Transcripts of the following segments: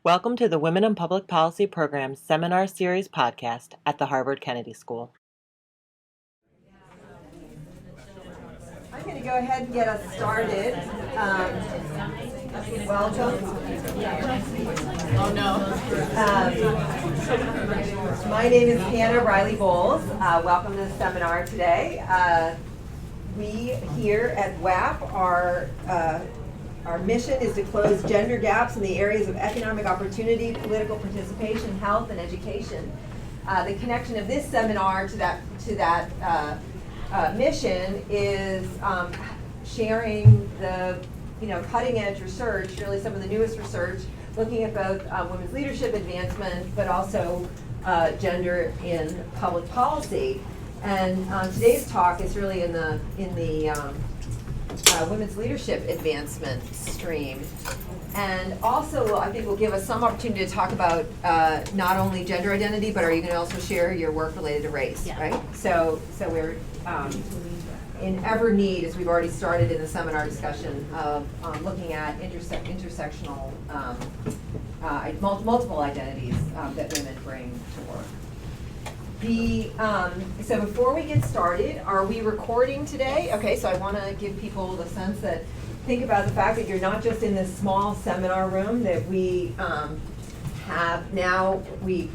Welcome to the Women in Public Policy Program's Seminar Series podcast at the Harvard Kennedy School. I'm going to go ahead and get us started. Welcome. Oh no. My name is Hannah Riley Bowles. Welcome to the seminar today. We here at WAP our mission is to close gender gaps in the areas of economic opportunity, political participation, health, and education. The connection of this seminar to that mission is sharing the cutting edge research, really some of the newest research, looking at both women's leadership advancement, but also gender in public policy. And today's talk is really in the women's leadership advancement stream. And also, I think will give us some opportunity to talk about not only gender identity, but are you going to also share your work related to race, right? So we're in ever need, as we've already started in the seminar discussion, of looking at intersectional, multiple identities that women bring to work. So before we get started, are we recording today? Okay, so I want to give people the sense that, think about the fact that you're not just in this small seminar room, that we have now, we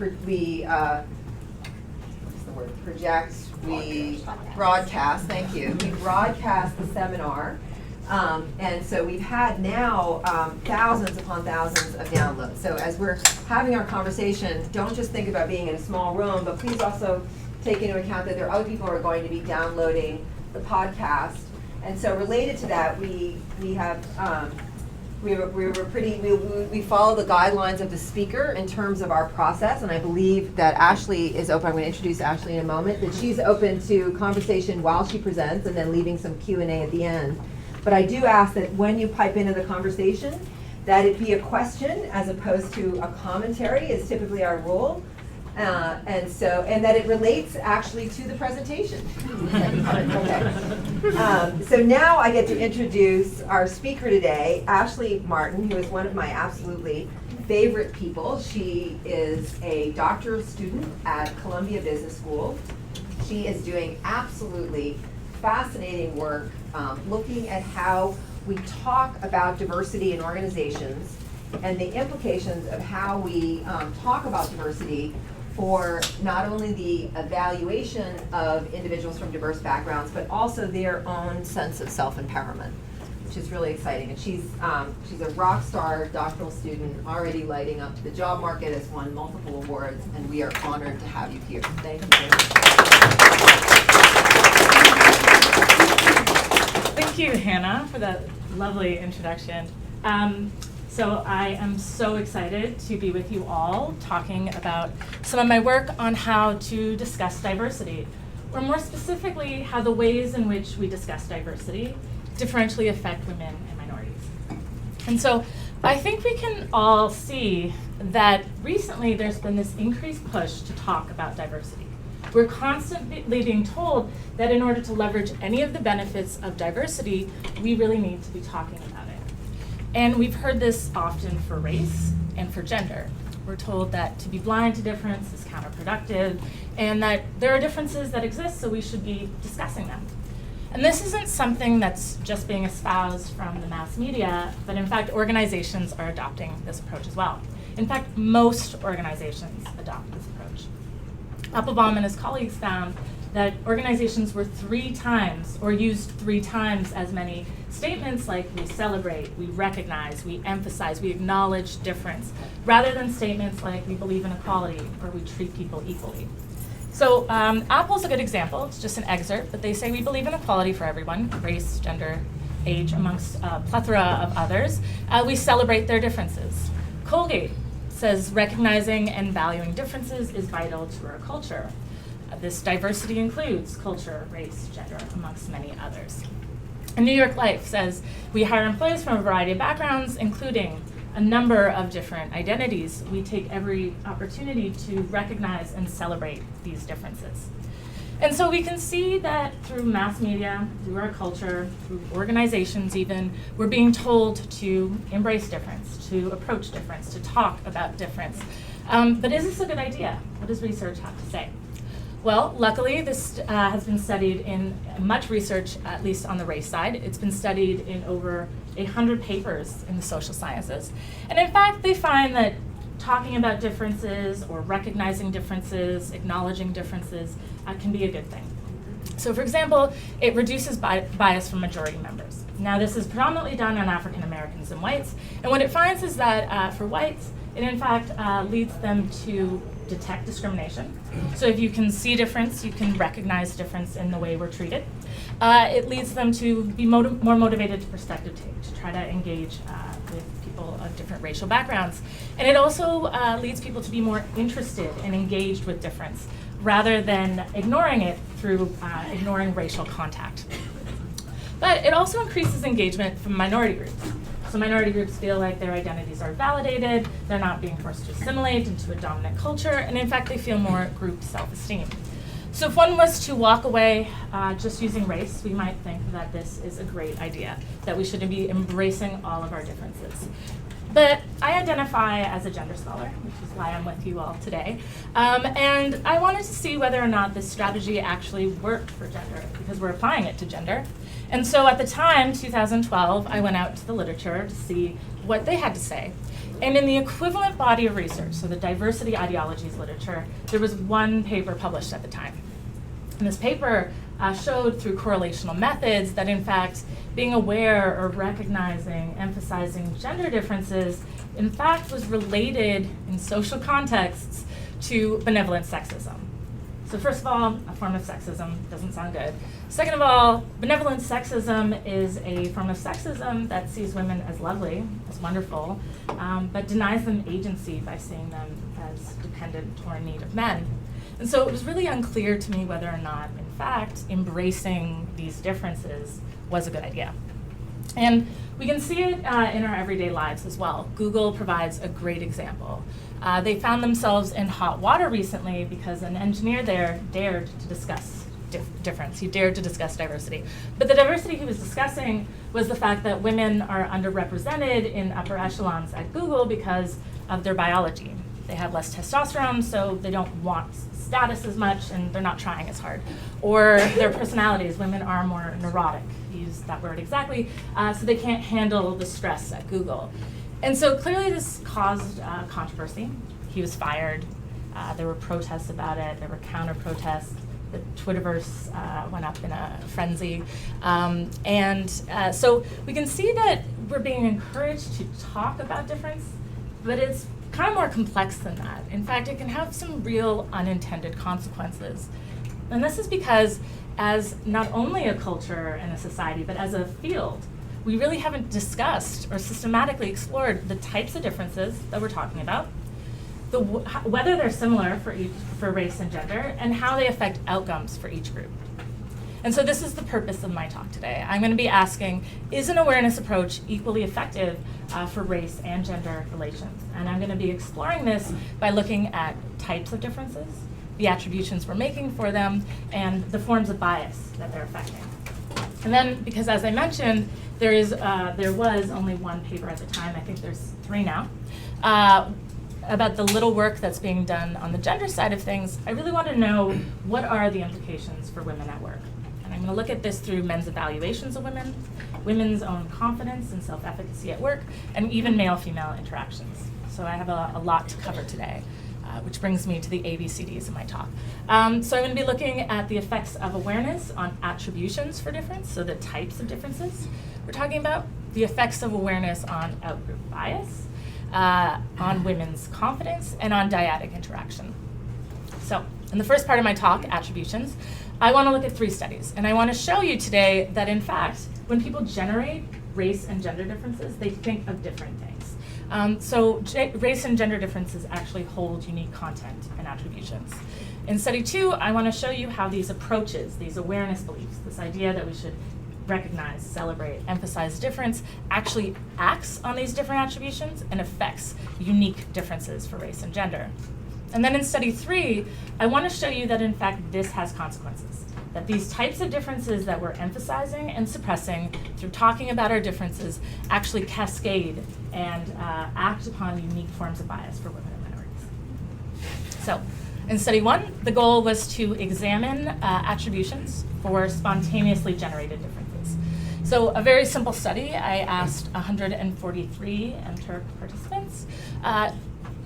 broadcast, thank you. We broadcast the seminar. And so we've had now thousands upon thousands of downloads. So as we're having our conversation, don't just think about being in a small room, but please also take into account that there are other people who are going to be downloading the podcast. And so related to that, we follow the guidelines of the speaker in terms of our process, and I believe that Ashley is open. I'm going to introduce Ashley in a moment, that she's open to conversation while she presents and then leaving some Q&A at the end. But I do ask that when you pipe into the conversation, that it be a question as opposed to a commentary is typically our rule. And that it relates actually to the presentation. Okay. So now I get to introduce our speaker today, Ashley Martin, who is one of my absolutely favorite people. She is a doctoral student at Columbia Business School. She is doing absolutely fascinating work looking at how we talk about diversity in organizations and the implications of how we talk about diversity for not only the evaluation of individuals from diverse backgrounds, but also their own sense of self-empowerment, which is really exciting. And she's a rock star doctoral student, already lighting up to the job market, has won multiple awards, and we are honored to have you here. Thank you very much. Thank you, Hannah, for that lovely introduction. So I am so excited to be with you all talking about some of my work on how to discuss diversity, or more specifically, how the ways in which we discuss diversity differentially affect women and minorities. And so I think we can all see that recently there's been this increased push to talk about diversity. We're constantly being told that in order to leverage any of the benefits of diversity, we really need to be talking about it. And we've heard this often for race and for gender. We're told that to be blind to difference is counterproductive, and that there are differences that exist, so we should be discussing them. And this isn't something that's just being espoused from the mass media, but in fact, organizations are adopting this approach as well. In fact, most organizations adopt this approach. Applebaum and his colleagues found that organizations were used three times as many statements like we celebrate, we recognize, we emphasize, we acknowledge difference, rather than statements like we believe in equality or we treat people equally. So Apple's a good example. It's just an excerpt, but they say we believe in equality for everyone, race, gender, age, amongst a plethora of others. We celebrate their differences. Colgate says recognizing and valuing differences is vital to our culture. This diversity includes culture, race, gender, amongst many others. And New York Life says we hire employees from a variety of backgrounds, including a number of different identities. We take every opportunity to recognize and celebrate these differences. And so we can see that through mass media, through our culture, through organizations even, we're being told to embrace difference, to approach difference, to talk about difference. But is this a good idea? What does research have to say? Well, luckily, this has been studied in much research, at least on the race side. It's been studied in over 100 papers in the social sciences. And in fact, they find that talking about differences or recognizing differences, acknowledging differences can be a good thing. So for example, it reduces bias from majority members. Now this is predominantly done on African Americans and whites, and what it finds is that for whites, it in fact leads them to detect discrimination. So if you can see difference, you can recognize difference in the way we're treated. It leads them to be more motivated to perspective take, to try to engage with people of different racial backgrounds. And it also leads people to be more interested and engaged with difference, rather than ignoring it through ignoring racial contact. But it also increases engagement from minority groups. So minority groups feel like their identities are validated, they're not being forced to assimilate into a dominant culture, and in fact they feel more group self-esteem. So if one was to walk away just using race, we might think that this is a great idea, that we should be embracing all of our differences. But I identify as a gender scholar, which is why I'm with you all today. And I wanted to see whether or not this strategy actually worked for gender, because we're applying it to gender. And so at the time, 2012, I went out to the literature to see what they had to say. And in the equivalent body of research, so the diversity ideologies literature, there was one paper published at the time. And this paper showed through correlational methods that in fact, being aware or recognizing, emphasizing gender differences, in fact was related in social contexts to benevolent sexism. So first of all, a form of sexism doesn't sound good. Second of all, benevolent sexism is a form of sexism that sees women as lovely, as wonderful, but denies them agency by seeing them as dependent or in need of men. And so it was really unclear to me whether or not, in fact, embracing these differences was a good idea. And we can see it in our everyday lives as well. Google provides a great example. They found themselves in hot water recently because an engineer there dared to discuss difference. He dared to discuss diversity. But the diversity he was discussing was the fact that women are underrepresented in upper echelons at Google because of their biology. They have less testosterone, so they don't want status as much, and they're not trying as hard. Or their personalities, women are more neurotic, use that word exactly, so they can't handle the stress at Google. And so clearly this caused controversy. He was fired. There were protests about it. There were counter-protests. The Twitterverse went up in a frenzy. So we can see that we're being encouraged to talk about difference, but it's kind of more complex than that. In fact, it can have some real unintended consequences. And this is because as not only a culture and a society, but as a field, we really haven't discussed or systematically explored the types of differences that we're talking about, whether they're similar for race and gender, and how they affect outcomes for each group. And so this is the purpose of my talk today. I'm going to be asking, is an awareness approach equally effective for race and gender relations? And I'm going to be exploring this by looking at types of differences, the attributions we're making for them, and the forms of bias that they're affecting. And then, because as I mentioned, there was only one paper at the time, I think there's 3 now, about the little work that's being done on the gender side of things. I really want to know, what are the implications for women at work? And I'm going to look at this through men's evaluations of women, women's own confidence and self-efficacy at work, and even male-female interactions. So I have a lot to cover today, which brings me to the ABCDs of my talk. So I'm going to be looking at the effects of awareness on attributions for difference, so the types of differences we're talking about, the effects of awareness on outgroup bias, on women's confidence, and on dyadic interaction. So in the first part of my talk, attributions, I want to look at 3 studies. And I want to show you today that, in fact, when people generate race and gender differences, they think of different things. So race and gender differences actually hold unique content and attributions. In study 2, I want to show you how these approaches, these awareness beliefs, this idea that we should recognize, celebrate, emphasize difference, actually acts on these different attributions and affects unique differences for race and gender. And then in study 3, I want to show you that in fact this has consequences. That these types of differences that we're emphasizing and suppressing through talking about our differences actually cascade and act upon unique forms of bias for women and minorities. So in study 1, the goal was to examine attributions for spontaneously generated differences. So a very simple study, I asked 143 MTurk participants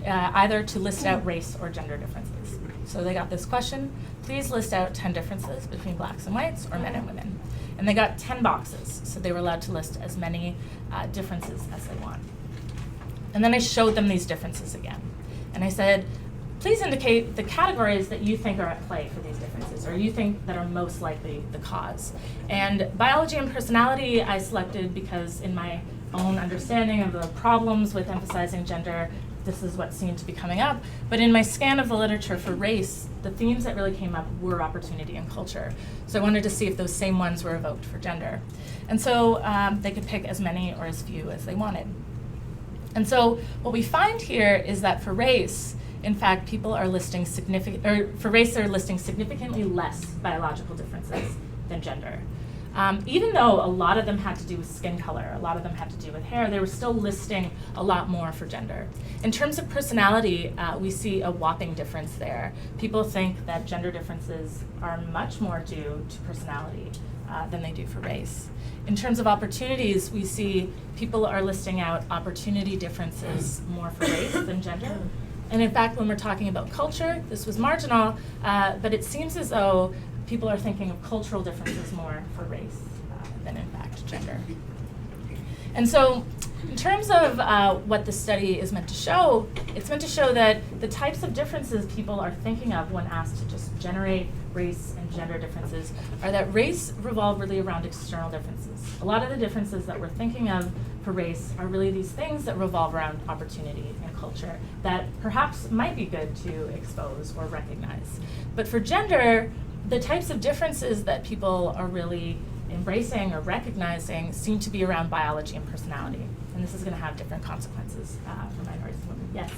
either to list out race or gender differences. So they got this question, please list out 10 differences between blacks and whites or men and women. And they got 10 boxes, so they were allowed to list as many differences as they want. And then I showed them these differences again. And I said, please indicate the categories that you think are at play for these differences, or you think that are most likely the cause. And biology and personality I selected because in my own understanding of the problems with emphasizing gender, this is what seemed to be coming up. But in my scan of the literature for race, the themes that really came up were opportunity and culture. So I wanted to see if those same ones were evoked for gender. And so they could pick as many or as few as they wanted. And so what we find here is that for race, in fact, people are listing for race, they're listing significantly less biological differences than gender. Even though a lot of them had to do with skin color, a lot of them had to do with hair, they were still listing a lot more for gender. In terms of personality, we see a whopping difference there. People think that gender differences are much more due to personality than they do for race. In terms of opportunities, we see people are listing out opportunity differences more for race than gender. And in fact, when we're talking about culture, this was marginal, but it seems as though people are thinking of cultural differences more for race than in fact gender. And so in terms of what the study is meant to show, it's meant to show that the types of differences people are thinking of when asked to just generate race and gender differences are that race revolve really around external differences. A lot of the differences that we're thinking of for race are really these things that revolve around opportunity and culture that perhaps might be good to expose or recognize. But for gender, the types of differences that people are really embracing or recognizing seem to be around biology and personality. And this is going to have different consequences for minorities and women. Yes?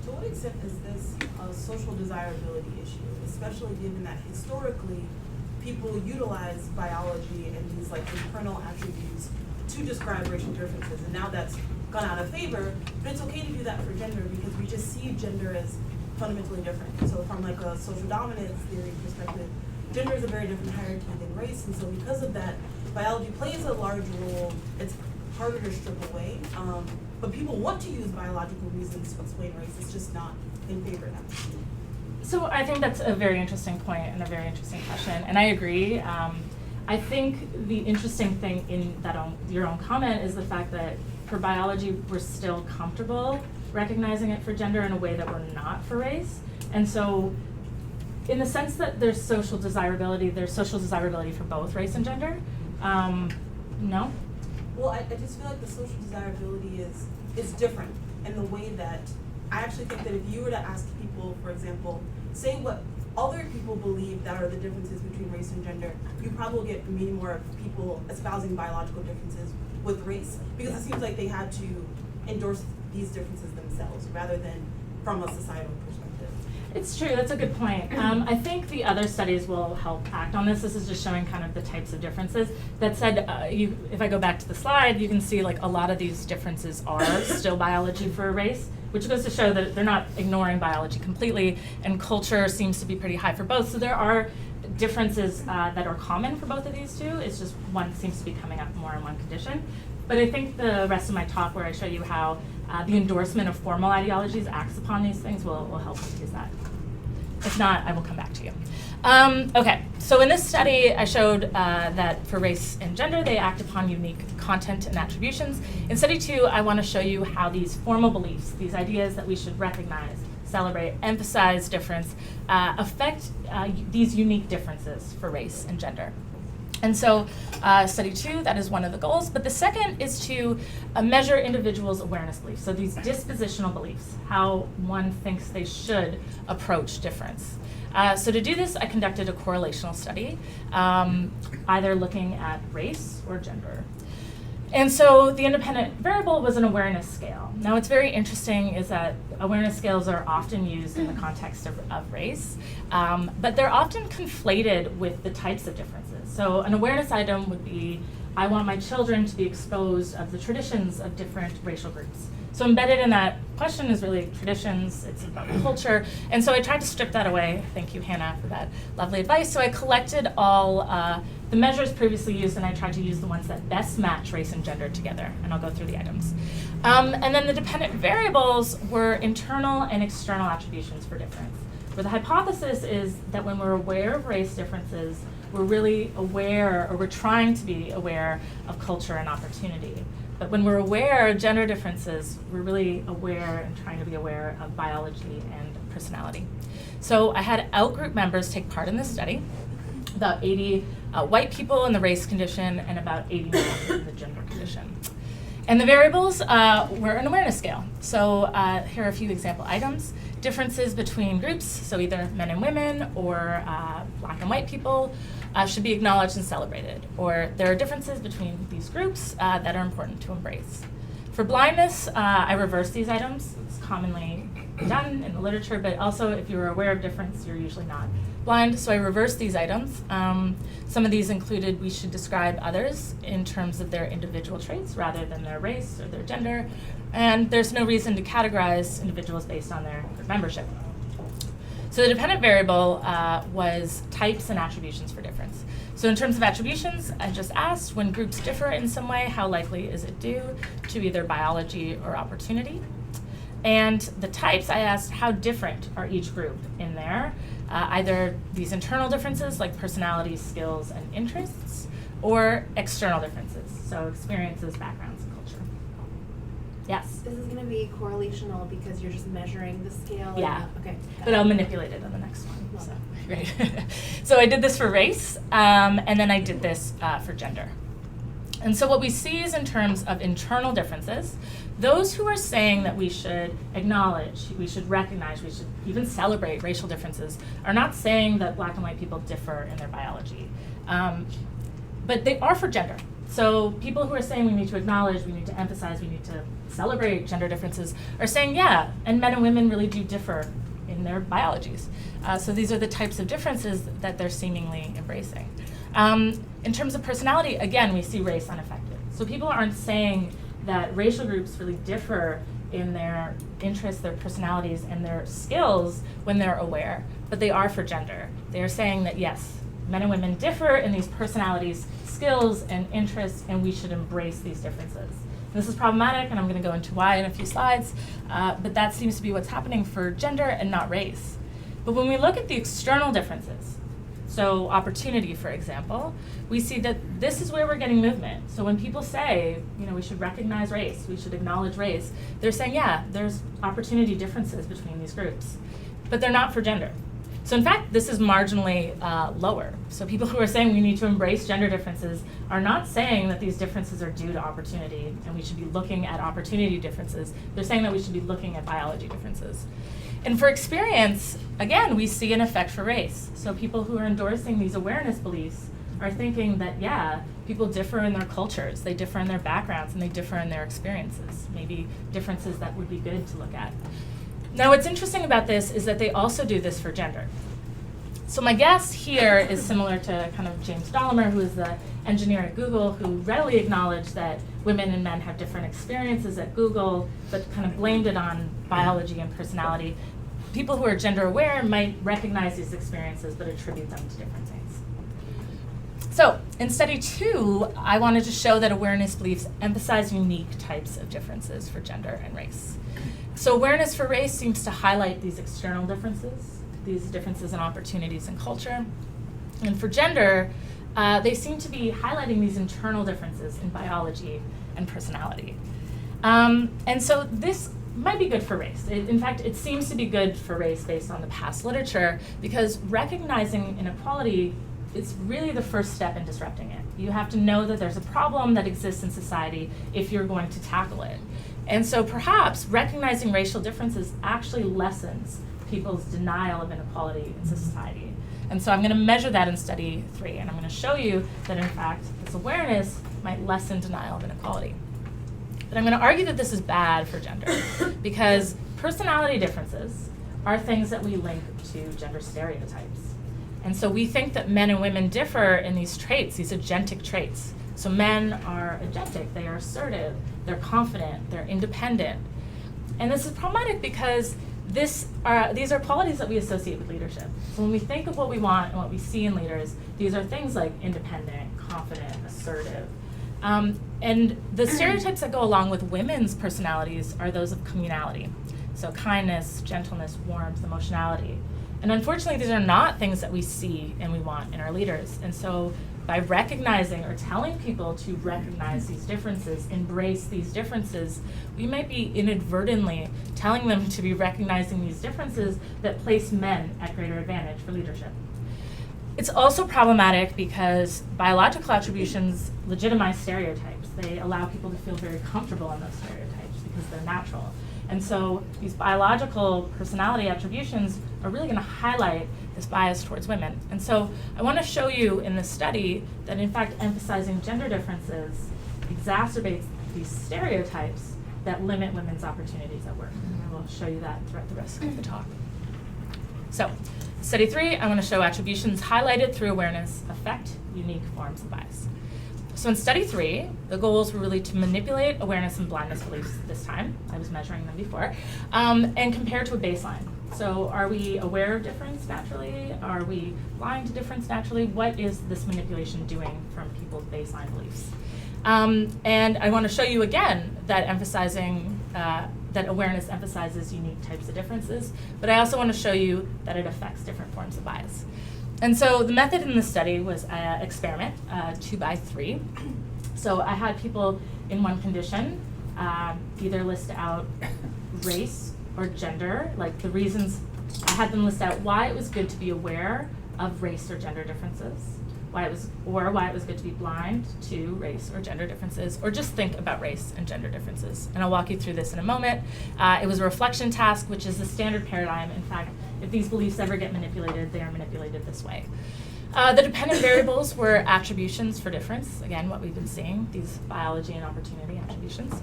To what extent is this a social desirability issue, especially given that historically people utilize biology and these like internal attributes to describe racial differences, and now that's gone out of favor, but it's okay to do that for gender because we just see gender as fundamentally different. So from like a social dominance theory perspective, gender is a very different hierarchy than race, and so because of that, biology plays a large role. It's harder to strip away, but people want to use biological reasons to explain race. It's just not in favor now. So I think that's a very interesting point and a very interesting question, and I agree. I think the interesting thing in that your own comment is the fact that for biology, we're still comfortable recognizing it for gender in a way that we're not for race. And so in the sense that there's social desirability for both race and gender. No? Well, I just feel like the social desirability is different in the way that I actually think that if you were to ask people, for example, say what other people believe that are the differences between race and gender, you probably get many more people espousing biological differences with race, because it seems like they had to endorse these differences themselves rather than from a societal perspective. It's true, that's a good point. I think the other studies will help act on this. This is just showing kind of the types of differences. That said, if I go back to the slide, you can see like a lot of these differences are still biology for a race, which goes to show that they're not ignoring biology completely, and culture seems to be pretty high for both. So there are differences that are common for both of these two. It's just one seems to be coming up more in one condition. But I think the rest of my talk, where I show you how the endorsement of formal ideologies acts upon these things, will help us use that. If not, I will come back to you. Okay, so in this study, I showed that for race and gender, they act upon unique content and attributions. In study 2, I want to show you how these formal beliefs, these ideas that we should recognize, celebrate, emphasize difference, affect these unique differences for race and gender. And so study 2, that is one of the goals. But the second is to measure individuals' awareness beliefs. So these dispositional beliefs, how one thinks they should approach difference. So to do this, I conducted a correlational study, either looking at race or gender. And so the independent variable was an awareness scale. Now what's very interesting is that awareness scales are often used in the context of race, but they're often conflated with the types of differences. So an awareness item would be, I want my children to be exposed of the traditions of different racial groups. So embedded in that question is really traditions, it's about culture, and so I tried to strip that away. Thank you, Hannah, for that lovely advice. So I collected all the measures previously used, and I tried to use the ones that best match race and gender together, and I'll go through the items. And then the dependent variables were internal and external attributions for difference, where the hypothesis is that when we're aware of race differences, we're really aware, or we're trying to be aware of culture and opportunity. But when we're aware of gender differences, we're really aware and trying to be aware of biology and personality. So I had outgroup members take part in this study, about 80 white people in the race condition and about 80 men in the gender condition. And the variables were an awareness scale. So here are a few example items. Differences between groups, so either men and women or black and white people, should be acknowledged and celebrated. Or there are differences between these groups that are important to embrace. For blindness, I reversed these items. It's commonly done in the literature, but also if you're aware of difference, you're usually not blind. So I reversed these items. Some of these included we should describe others in terms of their individual traits rather than their race or their gender. And there's no reason to categorize individuals based on their membership. So the dependent variable was types and attributions for difference. So in terms of attributions, I just asked, when groups differ in some way, how likely is it due to either biology or opportunity? And the types, I asked, how different are each group in there? Either these internal differences, like personalities, skills, and interests, or external differences, so experiences, backgrounds, and culture. Yes? This is going to be correlational because you're just measuring the scale. Yeah. Okay. But I'll manipulate it on the next one. So, great. So I did this for race, and then I did this for gender. And so what we see is in terms of internal differences, those who are saying that we should acknowledge, we should recognize, we should even celebrate racial differences are not saying that black and white people differ in their biology. But they are for gender. So people who are saying we need to acknowledge, we need to emphasize, we need to celebrate gender differences are saying, yeah, and men and women really do differ in their biologies. So these are the types of differences that they're seemingly embracing. In terms of personality, again, we see race unaffected. So people aren't saying that racial groups really differ in their interests, their personalities, and their skills when they're aware, but they are for gender. They are saying that yes, men and women differ in these personalities, skills, and interests, and we should embrace these differences. This is problematic, and I'm going to go into why in a few slides, but that seems to be what's happening for gender and not race. But when we look at the external differences, so opportunity, for example, we see that this is where we're getting movement. So when people say, you know, we should recognize race, we should acknowledge race, they're saying, yeah, there's opportunity differences between these groups, but they're not for gender. So in fact, this is marginally lower. So people who are saying we need to embrace gender differences are not saying that these differences are due to opportunity and we should be looking at opportunity differences. They're saying that we should be looking at biology differences. And for experience, again, we see an effect for race. So people who are endorsing these awareness beliefs are thinking that, yeah, people differ in their cultures, they differ in their backgrounds, and they differ in their experiences, maybe differences that would be good to look at. Now, what's interesting about this is that they also do this for gender. So my guess here is similar to kind of James Dahlemer, who is the engineer at Google, who readily acknowledged that women and men have different experiences at Google, but kind of blamed it on biology and personality. People who are gender aware might recognize these experiences, but attribute them to different things. So in study 2, I wanted to show that awareness beliefs emphasize unique types of differences for gender and race. So awareness for race seems to highlight these external differences, these differences in opportunities and culture. And for gender, they seem to be highlighting these internal differences in biology and personality. And so this might be good for race. In fact, it seems to be good for race based on the past literature, because recognizing inequality is really the first step in disrupting it. You have to know that there's a problem that exists in society if you're going to tackle it. And so perhaps recognizing racial differences actually lessens people's denial of inequality in society. And so I'm going to measure that in study 3, and I'm going to show you that in fact this awareness might lessen denial of inequality. But I'm going to argue that this is bad for gender because personality differences are things that we link to gender stereotypes. And so we think that men and women differ in these traits, these agentic traits. So men are agentic, they are assertive, they're confident, they're independent. And this is problematic because these are qualities that we associate with leadership. So when we think of what we want and what we see in leaders, these are things like independent, confident, assertive. And the stereotypes that go along with women's personalities are those of communality. So kindness, gentleness, warmth, emotionality. And unfortunately, these are not things that we see and we want in our leaders. And so by recognizing or telling people to recognize these differences, embrace these differences, we might be inadvertently telling them to be recognizing these differences that place men at greater advantage for leadership. It's also problematic because biological attributions legitimize stereotypes. They allow people to feel very comfortable in those stereotypes because they're natural. And so these biological personality attributions are really going to highlight this bias towards women. And so I want to show you in this study that in fact emphasizing gender differences exacerbates these stereotypes that limit women's opportunities at work. And I will show you that throughout the rest of the talk. So study 3, I want to show attributions highlighted through awareness affect unique forms of bias. So in study 3, the goals were really to manipulate awareness and blindness beliefs this time. I was measuring them before, and compare to a baseline. So are we aware of difference naturally? Are we blind to difference naturally? What is this manipulation doing from people's baseline beliefs? And I want to show you again that that awareness emphasizes unique types of differences, but I also want to show you that it affects different forms of bias. And so the method in the study was an experiment, 2 by 3. So I had people in one condition either list out race or gender, like the reasons. I had them list out why it was good to be aware of race or gender differences, why it was good to be blind to race or gender differences, or just think about race and gender differences. And I'll walk you through this in a moment. It was a reflection task, which is the standard paradigm. In fact, if these beliefs ever get manipulated, they are manipulated this way. The dependent variables were attributions for difference, again, what we've been seeing, these biology and opportunity attributions.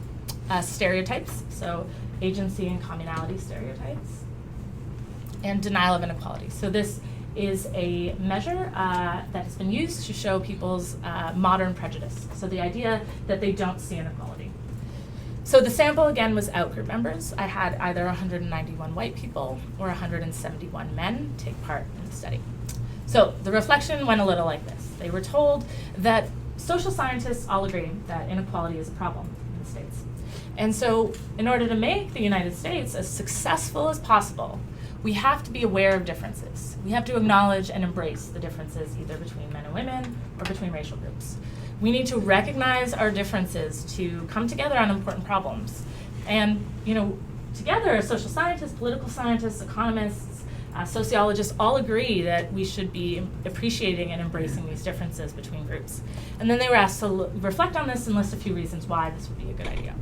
Stereotypes, so agency and communality stereotypes. And denial of inequality. So this is a measure that has been used to show people's modern prejudice. So the idea that they don't see inequality. So the sample, again, was outgroup members. I had either 191 white people or 171 men take part in the study. So the reflection went a little like this. They were told that social scientists all agree that inequality is a problem in the States. And so in order to make the United States as successful as possible, we have to be aware of differences. We have to acknowledge and embrace the differences either between men and women or between racial groups. We need to recognize our differences to come together on important problems. And, together, social scientists, political scientists, economists, sociologists all agree that we should be appreciating and embracing these differences between groups. And then they were asked to reflect on this and list a few reasons why this would be a good idea.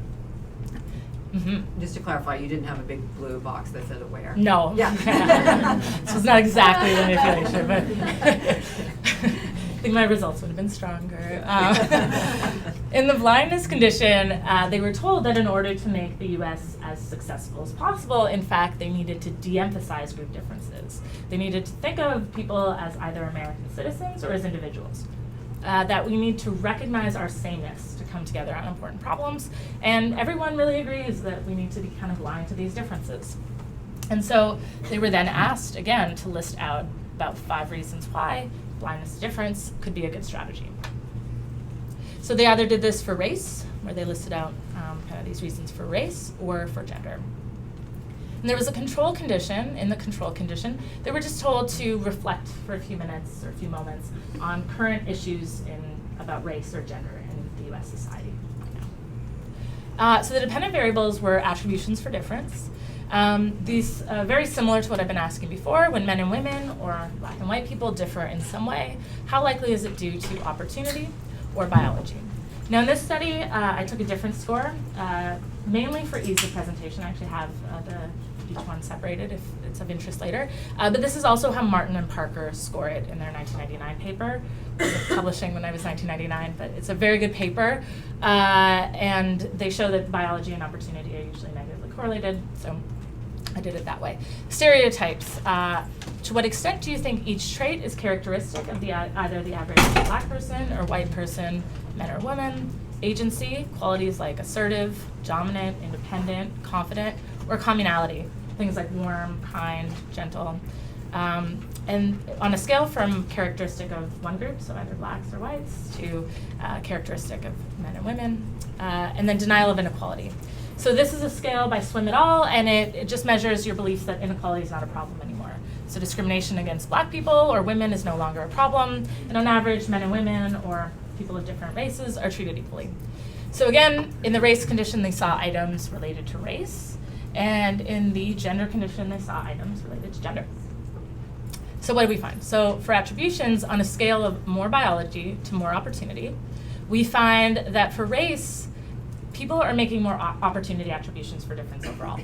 Mm-hmm. Just to clarify, you didn't have a big blue box that said aware. No. Yeah. So it's not exactly manipulation, but I think my results would have been stronger. In the blindness condition, they were told that in order to make the U.S. as successful as possible, in fact, they needed to de-emphasize group differences. They needed to think of people as either American citizens or as individuals. That we need to recognize our sameness to come together on important problems. And everyone really agrees that we need to be kind of blind to these differences. And so they were then asked, again, to list out about 5 reasons why blindness to difference could be a good strategy. So they either did this for race, where they listed out kind of these reasons for race, or for gender. And there was a control condition. In the control condition, they were just told to reflect for a few minutes or a few moments on current issues about race or gender in the U.S. society right now. So the dependent variables were attributions for difference. These very similar to what I've been asking before. When men and women or black and white people differ in some way, how likely is it due to opportunity or biology? Now in this study, I took a different score, mainly for ease of presentation. I actually have each one separated if it's of interest later. But this is also how Martin and Parker score it in their 1999 paper. I was publishing when I was 1999, but it's a very good paper. And they show that biology and opportunity are usually negatively correlated, so I did it that way. Stereotypes. To what extent do you think each trait is characteristic of either the average black person or white person, men or women? Agency, qualities like assertive, dominant, independent, confident, or communality, things like warm, kind, gentle. And on a scale from characteristic of one group, so either blacks or whites, to characteristic of men and women, and then denial of inequality. So this is a scale by Swim et al., and it just measures your beliefs that inequality is not a problem anymore. So discrimination against black people or women is no longer a problem, and on average, men and women or people of different races are treated equally. So again, in the race condition, they saw items related to race, and in the gender condition, they saw items related to gender. So what do we find? So for attributions, on a scale of more biology to more opportunity, we find that for race, people are making more opportunity attributions for difference overall,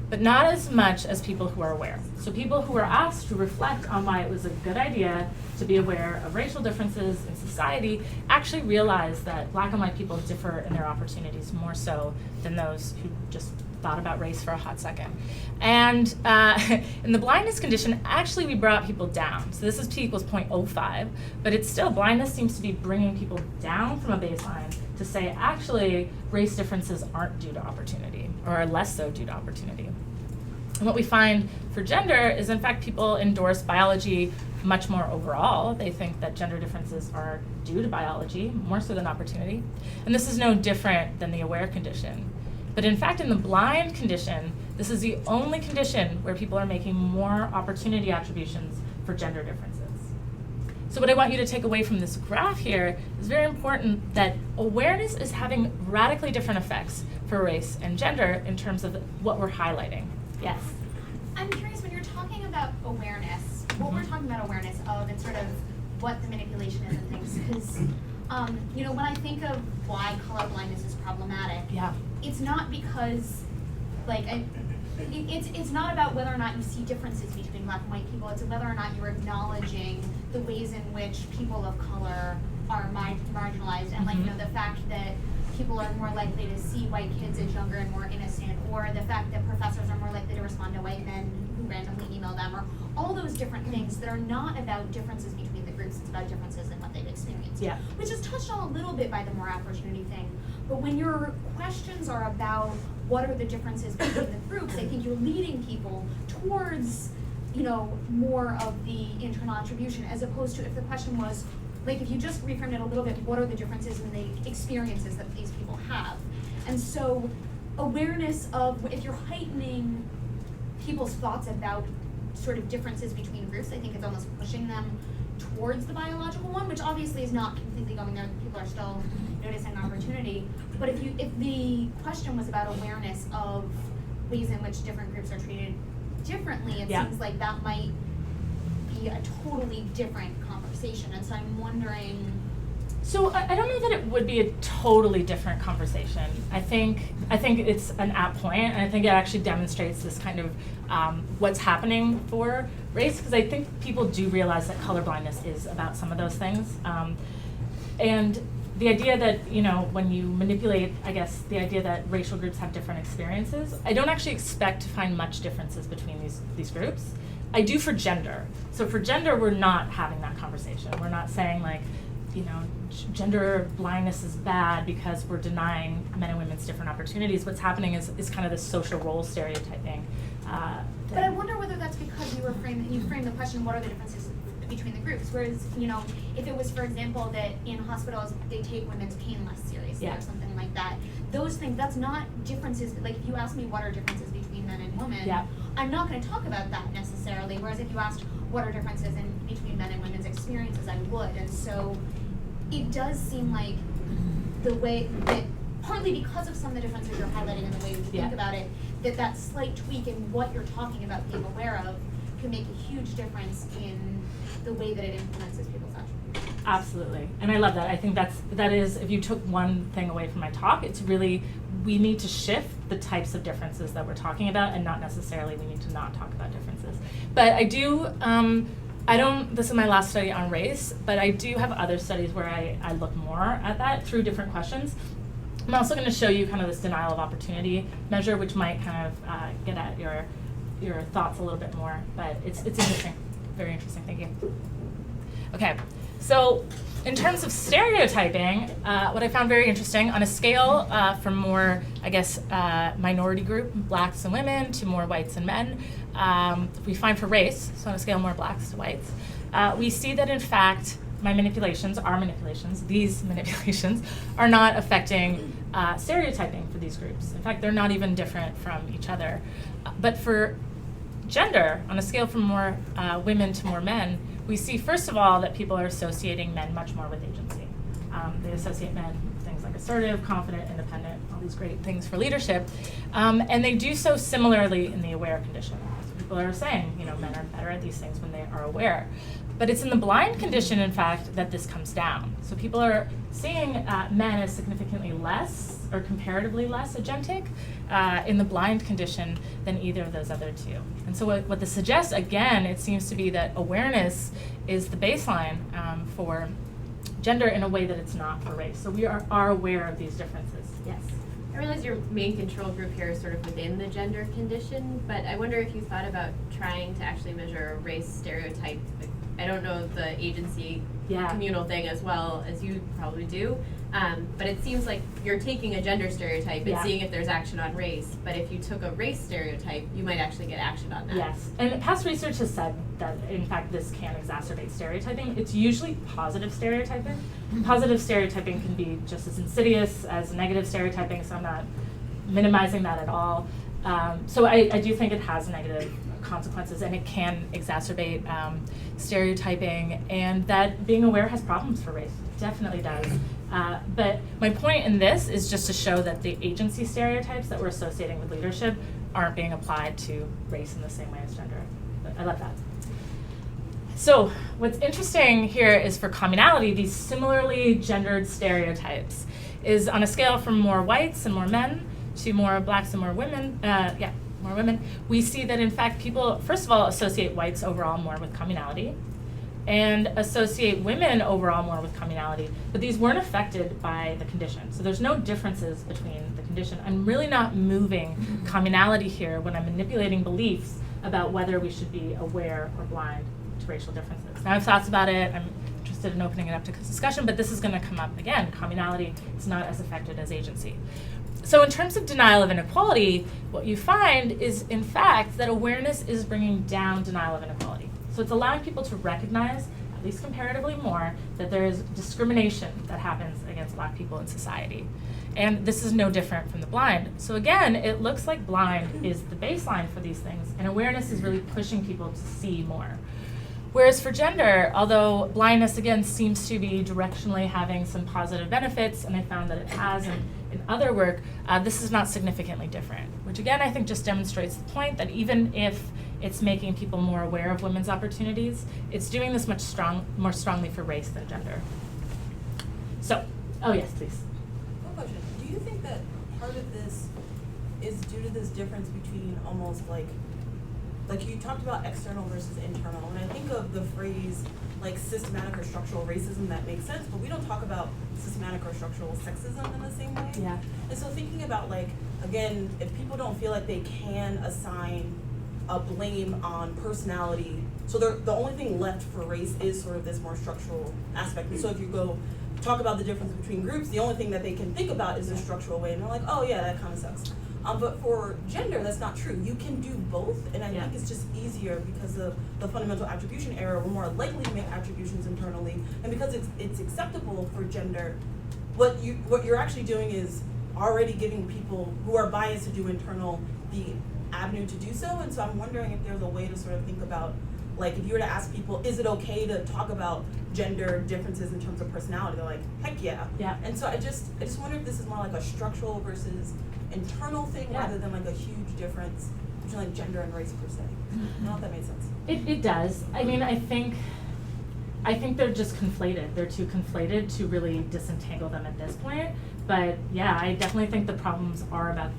but not as much as people who are aware. So people who are asked to reflect on why it was a good idea to be aware of racial differences in society actually realize that black and white people differ in their opportunities more so than those who just thought about race for a hot second. And in the blindness condition, actually we brought people down. So this is P equals 0.05, but it's still, blindness seems to be bringing people down from a baseline to say actually race differences aren't due to opportunity, or are less so due to opportunity. And what we find for gender is, in fact, people endorse biology much more overall. They think that gender differences are due to biology, more so than opportunity. And this is no different than the aware condition. But in fact, in the blind condition, this is the only condition where people are making more opportunity attributions for gender differences. So what I want you to take away from this graph here is very important that awareness is having radically different effects for race and gender in terms of what we're highlighting. Yes? I'm curious, when you're talking about awareness, what we're talking about awareness of and sort of what the manipulation is and things, because when I think of why colorblindness is problematic, it's not because, it's not about whether or not you see differences between black and white people. It's whether or not you're acknowledging the ways in which people of color are marginalized, and the fact that people are more likely to see white kids as younger and more innocent, or the fact that professors are more likely to respond to white men who randomly email them, or all those different things that are not about differences between the groups. It's about differences in what they've experienced. Yeah. Which is touched on a little bit by the more opportunity thing. But when your questions are about what are the differences between the groups, I think you're leading people towards, more of the internal attribution, as opposed to if the question was, if you just reframed it a little bit, what are the differences in the experiences that these people have? And so awareness of, if you're heightening people's thoughts about sort of differences between groups, I think it's almost pushing them towards the biological one, which obviously is not completely going there. People are still noticing opportunity. But if the question was about awareness of ways in which different groups are treated differently, it seems like that might be a totally different conversation. And so I'm wondering. So I don't know that it would be a totally different conversation. I think it's an apt point, and I think it actually demonstrates this kind of what's happening for race, because I think people do realize that colorblindness is about some of those things. And the idea that, when you manipulate, I guess, the idea that racial groups have different experiences, I don't actually expect to find much differences between these groups. I do for gender. So for gender, we're not having that conversation. We're not saying gender blindness is bad because we're denying men and women's different opportunities. What's happening is kind of this social role stereotyping. But I wonder whether that's because you framed the question, what are the differences between the groups? Whereas, if it was, for example, that in hospitals they take women's pain less seriously or something like that, those things, that's not differences. Like if you ask me what are differences between men and women, I'm not going to talk about that necessarily. Whereas if you asked what are differences between men and women's experiences, I would. And so it does seem like the way that, partly because of some of the differences you're highlighting in the way you think about it, that slight tweak in what you're talking about being aware of can make a huge difference in the way that it influences people's attributes. Absolutely, and I love that. I think that is, if you took one thing away from my talk, it's really, we need to shift the types of differences that we're talking about, and not necessarily we need to not talk about differences. But I do, this is my last study on race, but I do have other studies where I look more at that through different questions. I'm also going to show you kind of this denial of opportunity measure, which might kind of get at your thoughts a little bit more, but it's interesting, very interesting. Thank you. Okay, so in terms of stereotyping, what I found very interesting on a scale from more, I guess, minority group, blacks and women, to more whites and men, we find for race, so on a scale more blacks to whites, we see that in fact these manipulations are not affecting stereotyping for these groups. In fact, they're not even different from each other. But for gender, on a scale from more women to more men, we see, first of all, that people are associating men much more with agency. They associate men with things like assertive, confident, independent, all these great things for leadership. And they do so similarly in the aware condition. So people are saying, men are better at these things when they are aware. But it's in the blind condition, in fact, that this comes down. So people are seeing men as significantly less, or comparatively less agentic in the blind condition than either of those other two. And so what this suggests, again, it seems to be that awareness is the baseline for gender in a way that it's not for race. So we are aware of these differences. Yes? I realize your main control group here is sort of within the gender condition, but I wonder if you thought about trying to actually measure a race stereotype. I don't know the agency communal thing as well as you probably do, but it seems like you're taking a gender stereotype and seeing if there's action on race, but if you took a race stereotype, you might actually get action on that. Yes, and past research has said that, in fact, this can exacerbate stereotyping. It's usually positive stereotyping. Positive stereotyping can be just as insidious as negative stereotyping, so I'm not minimizing that at all. So I do think it has negative consequences, and it can exacerbate stereotyping, and that being aware has problems for race. It definitely does. But my point in this is just to show that the agency stereotypes that we're associating with leadership aren't being applied to race in the same way as gender. But I love that. So what's interesting here is for communality, these similarly gendered stereotypes is on a scale from more whites and more men to more blacks and more women, more women, we see that in fact people, first of all, associate whites overall more with communality and associate women overall more with communality, but these weren't affected by the condition. So there's no differences between the condition. I'm really not moving communality here when I'm manipulating beliefs about whether we should be aware or blind to racial differences. Now I have thoughts about it. I'm interested in opening it up to discussion, but this is going to come up again. Communality is not as affected as agency. So in terms of denial of inequality, what you find is, in fact, that awareness is bringing down denial of inequality. So it's allowing people to recognize, at least comparatively more, that there is discrimination that happens against black people in society. And this is no different from the blind. So again, it looks like blind is the baseline for these things, and awareness is really pushing people to see more. Whereas for gender, although blindness, again, seems to be directionally having some positive benefits, and I found that it has in other work, this is not significantly different, which again, I think just demonstrates the point that even if it's making people more aware of women's opportunities, it's doing this more strongly for race than gender. So, oh yes, please. One question. Do you think that part of this is due to this difference between almost like you talked about external versus internal, and I think of the phrase like systematic or structural racism, that makes sense, but we don't talk about systematic or structural sexism in the same way. Yeah. And so thinking about, like, again, if people don't feel like they can assign a blame on personality, so the only thing left for race is sort of this more structural aspect. And so if you go talk about the difference between groups, the only thing that they can think about is a structural way, and they're like, oh yeah, that kind of sucks. But for gender, that's not true. You can do both, and I think it's just easier because of the fundamental attribution error. We're more likely to make attributions internally, and because it's acceptable for gender, what you're actually doing is already giving people who are biased to do internal the avenue to do so. And so I'm wondering if there's a way to sort of think about, like, if you were to ask people, is it okay to talk about gender differences in terms of personality? They're like, heck yeah. Yeah. And so I just wonder if this is more like a structural versus internal thing rather than like a huge difference between like gender and race per se. I don't know if that made sense. It does. I mean, I think I think they're just conflated. They're too conflated to really disentangle them at this point. But yeah, I definitely think the problems are about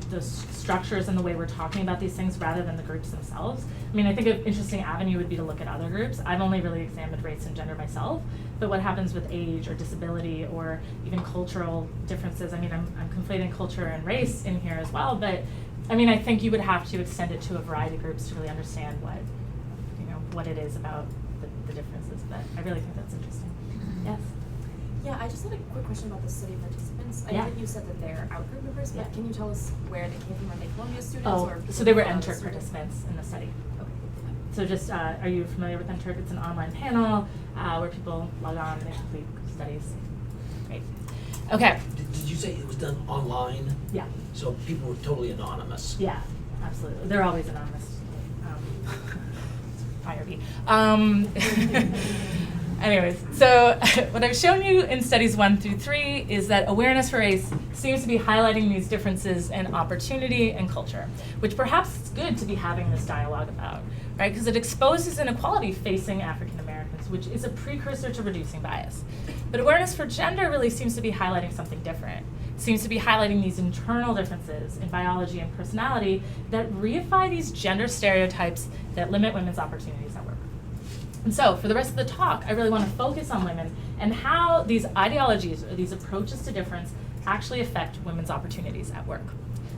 the structures and the way we're talking about these things rather than the groups themselves. I mean, I think an interesting avenue would be to look at other groups. I've only really examined race and gender myself, but what happens with age or disability or even cultural differences? I mean, I'm conflating culture and race in here as well, but I mean, I think you would have to extend it to a variety of groups to really understand what it is about the differences, but I really think that's interesting. Yes? Yeah, I just had a quick question about the study participants. I know that you said that they're outgroup members, but can you tell us where they came from? Are they Columbia students or? So they were NTERG participants in the study. Okay. So just, are you familiar with NTERG? It's an online panel where people log on and they complete studies. Great. Okay. Did you say it was done online? Yeah. So people were totally anonymous? Yeah, absolutely. They're always anonymous. Fire bee. Anyways, so what I've shown you in studies 1 through 3 is that awareness for race seems to be highlighting these differences in opportunity and culture, which perhaps it's good to be having this dialogue about, right? Because it exposes inequality facing African Americans, which is a precursor to reducing bias. But awareness for gender really seems to be highlighting something different. It seems to be highlighting these internal differences in biology and personality that reify these gender stereotypes that limit women's opportunities at work. And so for the rest of the talk, I really want to focus on women and how these ideologies or these approaches to difference actually affect women's opportunities at work.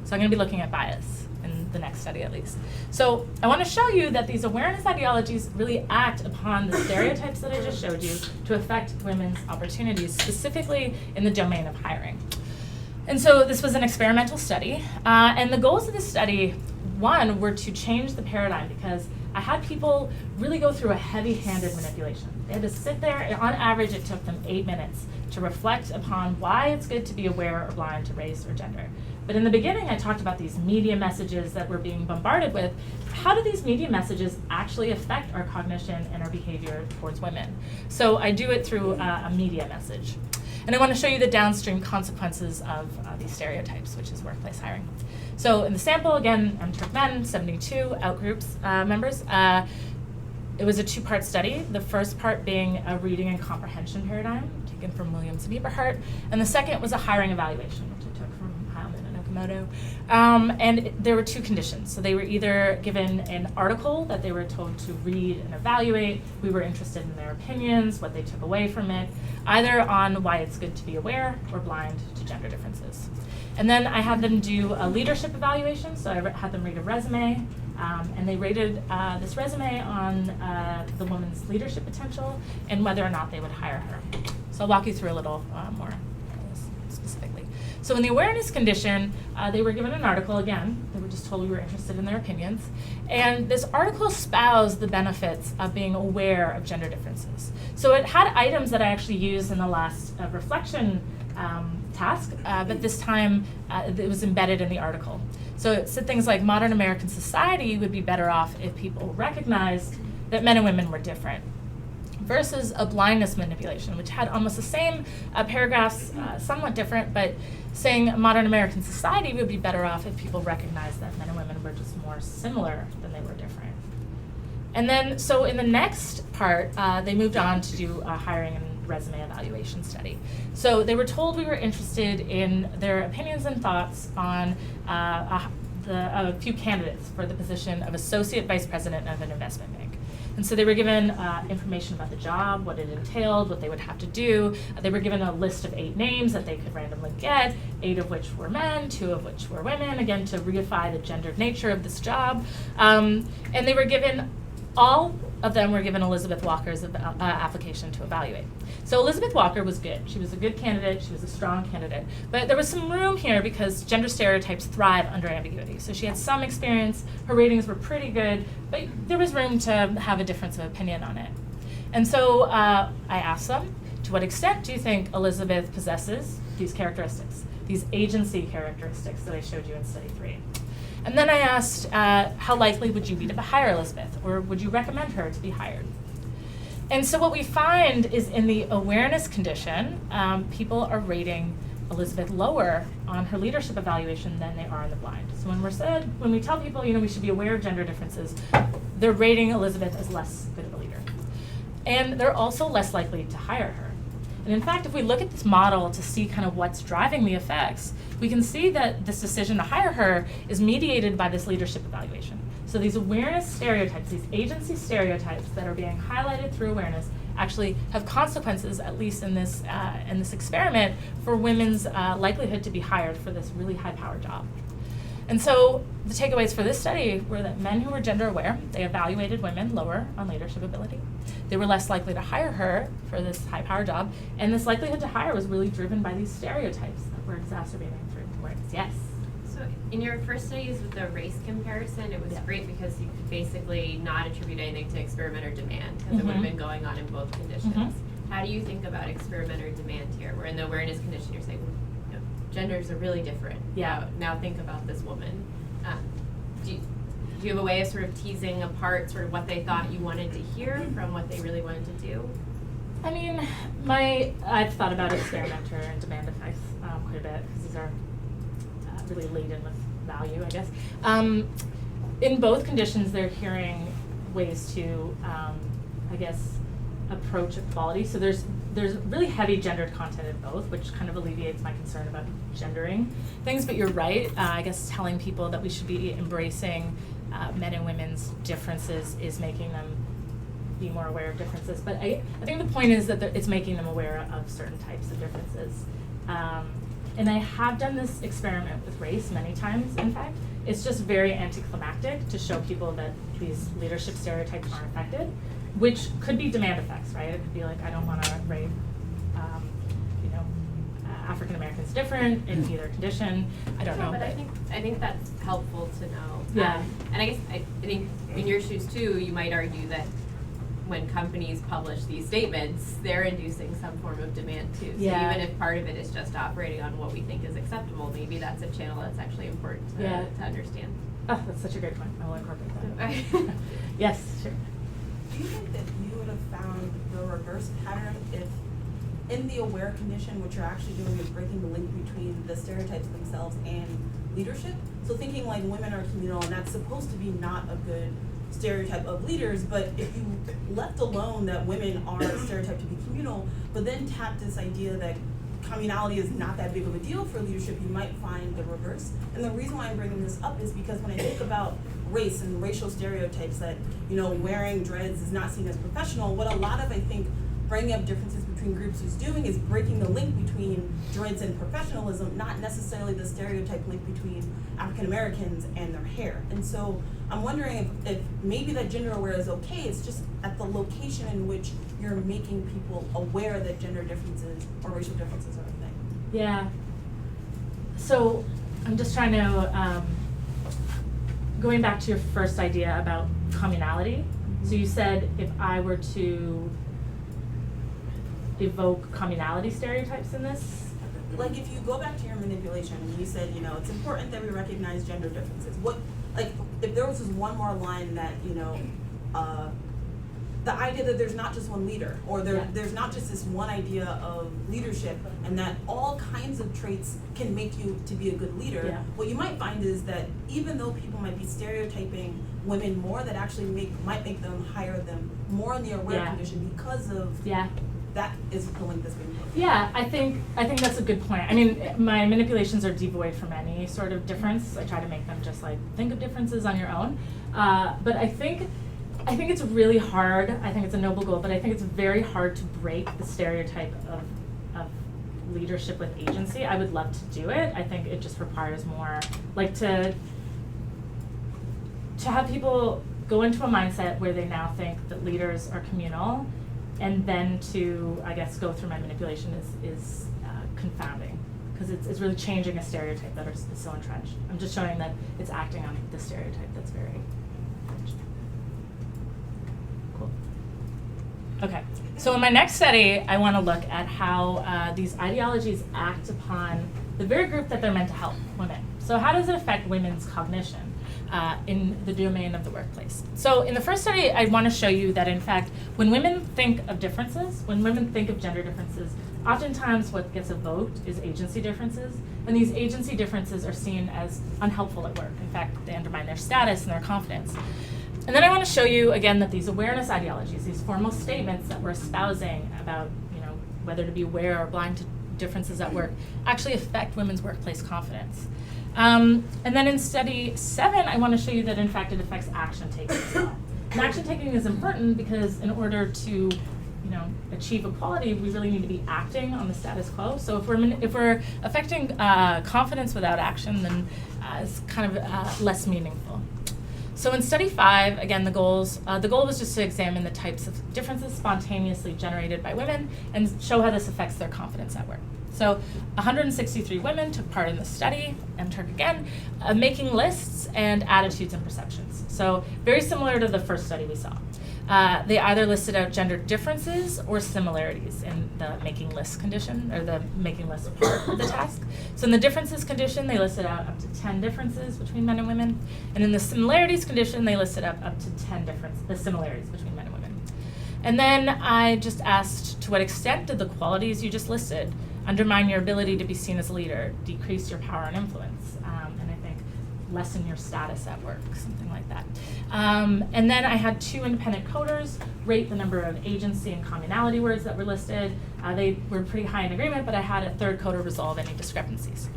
So I'm going to be looking at bias in the next study at least. So I want to show you that these awareness ideologies really act upon the stereotypes that I just showed you to affect women's opportunities, specifically in the domain of hiring. And so this was an experimental study, and the goals of this study, one, were to change the paradigm because I had people really go through a heavy-handed manipulation. They had to sit there, and on average it took them 8 minutes to reflect upon why it's good to be aware or blind to race or gender. But in the beginning I talked about these media messages that we're being bombarded with. How do these media messages actually affect our cognition and our behavior towards women? So I do it through a media message. And I want to show you the downstream consequences of these stereotypes, which is workplace hiring. So in the sample, again, NTERG men, 72 outgroups members. It was a 2-part study, the first part being a reading and comprehension paradigm, taken from Williams and Eberhardt, and the second was a hiring evaluation, which I took from Heilman and Okamoto. And there were 2 conditions. So they were either given an article that they were told to read and evaluate. We were interested in their opinions, what they took away from it, either on why it's good to be aware or blind to gender differences. And then I had them do a leadership evaluation. So I had them read a resume, and they rated this resume on the woman's leadership potential and whether or not they would hire her. So I'll walk you through a little more specifically. So in the awareness condition, they were given an article again. They were just told we were interested in their opinions. And this article espoused the benefits of being aware of gender differences. So it had items that I actually used in the last reflection task, but this time it was embedded in the article. So it said things like modern American society would be better off if people recognized that men and women were different, versus a blindness manipulation, which had almost the same paragraphs, somewhat different, but saying modern American society would be better off if people recognized that men and women were just more similar than they were different. And then, so in the next part, they moved on to do a hiring and resume evaluation study. So they were told we were interested in their opinions and thoughts on a few candidates for the position of Associate Vice President of an investment bank. And so they were given information about the job, what it entailed, what they would have to do. They were given a list of 8 names that they could randomly get, 8 of which were men, 2 of which were women, again, to reify the gendered nature of this job. And they were given, all of them were given Elizabeth Walker's application to evaluate. So Elizabeth Walker was good. She was a good candidate. She was a strong candidate. But there was some room here because gender stereotypes thrive under ambiguity. So she had some experience. Her ratings were pretty good, but there was room to have a difference of opinion on it. And so I asked them, to what extent do you think Elizabeth possesses these characteristics, these agency characteristics that I showed you in study 3? And then I asked, how likely would you be to hire Elizabeth, or would you recommend her to be hired? And so what we find is in the awareness condition, people are rating Elizabeth lower on her leadership evaluation than they are in the blind. So when we tell people, we should be aware of gender differences, they're rating Elizabeth as less good of a leader. And they're also less likely to hire her. And in fact, if we look at this model to see kind of what's driving the effects, we can see that this decision to hire her is mediated by this leadership evaluation. So these awareness stereotypes, these agency stereotypes that are being highlighted through awareness actually have consequences, at least in this experiment, for women's likelihood to be hired for this really high-powered job. And so the takeaways for this study were that men who were gender aware, they evaluated women lower on leadership ability. They were less likely to hire her for this high-powered job, and this likelihood to hire was really driven by these stereotypes that were exacerbating through awareness. Yes? So in your first studies with the race comparison, it was great because you could basically not attribute anything to experiment or demand because it would have been going on in both conditions. How do you think about experiment or demand here? Where in the awareness condition you're saying, you know, genders are really different. Yeah. Now think about this woman. Do you have a way of sort of teasing apart sort of what they thought you wanted to hear from what they really wanted to do? I mean, I've thought about experimenter and demand effects quite a bit because these are really laden with value, I guess. In both conditions, they're hearing ways to, I guess, approach equality. So there's really heavy gendered content in both, which kind of alleviates my concern about gendering things. But you're right. I guess telling people that we should be embracing men and women's differences is making them be more aware of differences. But I think the point is that it's making them aware of certain types of differences. And I have done this experiment with race many times, in fact. It's just very anticlimactic to show people that these leadership stereotypes aren't affected, which could be demand effects, right? It could be like, I don't want to rate, African Americans different in either condition. I don't know. But I think that's helpful to know. Yeah. And I guess I think in your shoes too, you might argue that when companies publish these statements, they're inducing some form of demand too. So even if part of it is just operating on what we think is acceptable, maybe that's a channel that's actually important to understand. Oh, that's such a great point. I will incorporate that. Yes, sure. Do you think that you would have found the reverse pattern if in the aware condition, what you're actually doing is breaking the link between the stereotypes themselves and leadership? So thinking like women are communal, and that's supposed to be not a good stereotype of leaders, but if you left alone that women are stereotyped to be communal, but then tap this idea that communality is not that big of a deal for leadership, you might find the reverse. And the reason why I'm bringing this up is because when I think about race and racial stereotypes that, wearing dreads is not seen as professional, what a lot of, I think, bringing up differences between groups is doing is breaking the link between dreads and professionalism, not necessarily the stereotype link between African Americans and their hair. And so I'm wondering if maybe that gender aware is okay, it's just at the location in which you're making people aware that gender differences or racial differences are a thing. Yeah. So I'm just trying to, going back to your first idea about communality. So you said if I were to evoke communality stereotypes in this? Like if you go back to your manipulation, you said, it's important that we recognize gender differences. If there was just one more line that, the idea that there's not just one leader, or there's not just this one idea of leadership, and that all kinds of traits can make you to be a good leader, what you might find is that even though people might be stereotyping women more, that actually might make them hire them more in the aware condition because of that is the link that's being put. Yeah, I think that's a good point. I mean, my manipulations are devoid from any sort of difference. I try to make them just like think of differences on your own. But I think it's really hard. I think it's a noble goal, but I think it's very hard to break the stereotype of leadership with agency. I would love to do it. I think it just requires more, like to have people go into a mindset where they now think that leaders are communal, and then to, I guess, go through my manipulation is confounding, because it's really changing a stereotype that is so entrenched. I'm just showing that it's acting on the stereotype that's very entrenched. Cool. Okay, so in my next study, I want to look at how these ideologies act upon the very group that they're meant to help, women. So how does it affect women's cognition in the domain of the workplace? So in the first study, I want to show you that, in fact, when women think of differences, when women think of gender differences, oftentimes what gets evoked is agency differences, and these agency differences are seen as unhelpful at work. In fact, they undermine their status and their confidence. And then I want to show you again that these awareness ideologies, these formal statements that we're espousing about, whether to be aware or blind to differences at work, actually affect women's workplace confidence. And then in study 7, I want to show you that in fact it affects action taking as well. And action taking is important because in order to achieve equality, we really need to be acting on the status quo. So if we're affecting confidence without action, then it's kind of less meaningful. So in study 5, again, the goal was just to examine the types of differences spontaneously generated by women and show how this affects their confidence at work. So 163 women took part in the study, and took again, making lists and attitudes and perceptions. So very similar to the first study we saw. They either listed out gender differences or similarities in the making list condition, or the making list part of the task. So in the differences condition, they listed out up to 10 differences between men and women. And in the similarities condition, they listed up to 10 similarities between men and women. And then I just asked, to what extent did the qualities you just listed undermine your ability to be seen as a leader, decrease your power and influence, and I think lessen your status at work, something like that. And then I had 2 independent coders rate the number of agency and communality words that were listed. They were pretty high in agreement, but I had a third coder resolve any discrepancies.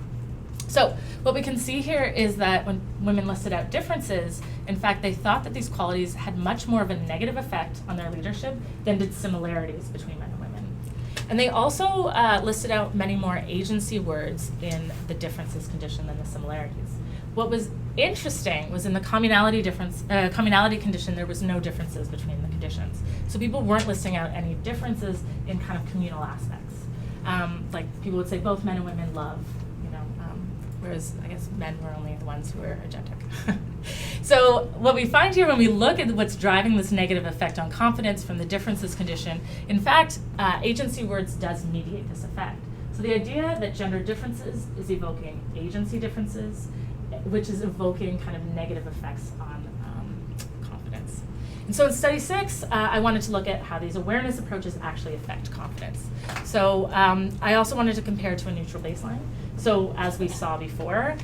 So what we can see here is that when women listed out differences, in fact, they thought that these qualities had much more of a negative effect on their leadership than did similarities between men and women. And they also listed out many more agency words in the differences condition than the similarities. What was interesting was in the communality condition, there was no differences between the conditions. So people weren't listing out any differences in kind of communal aspects. Like people would say both men and women love, whereas I guess men were only the ones who were agentic. So what we find here when we look at what's driving this negative effect on confidence from the differences condition, in fact, agency words does mediate this effect. So the idea that gender differences is evoking agency differences, which is evoking kind of negative effects on confidence. And so in study 6, I wanted to look at how these awareness approaches actually affect confidence. So I also wanted to compare to a neutral baseline. So as we saw before,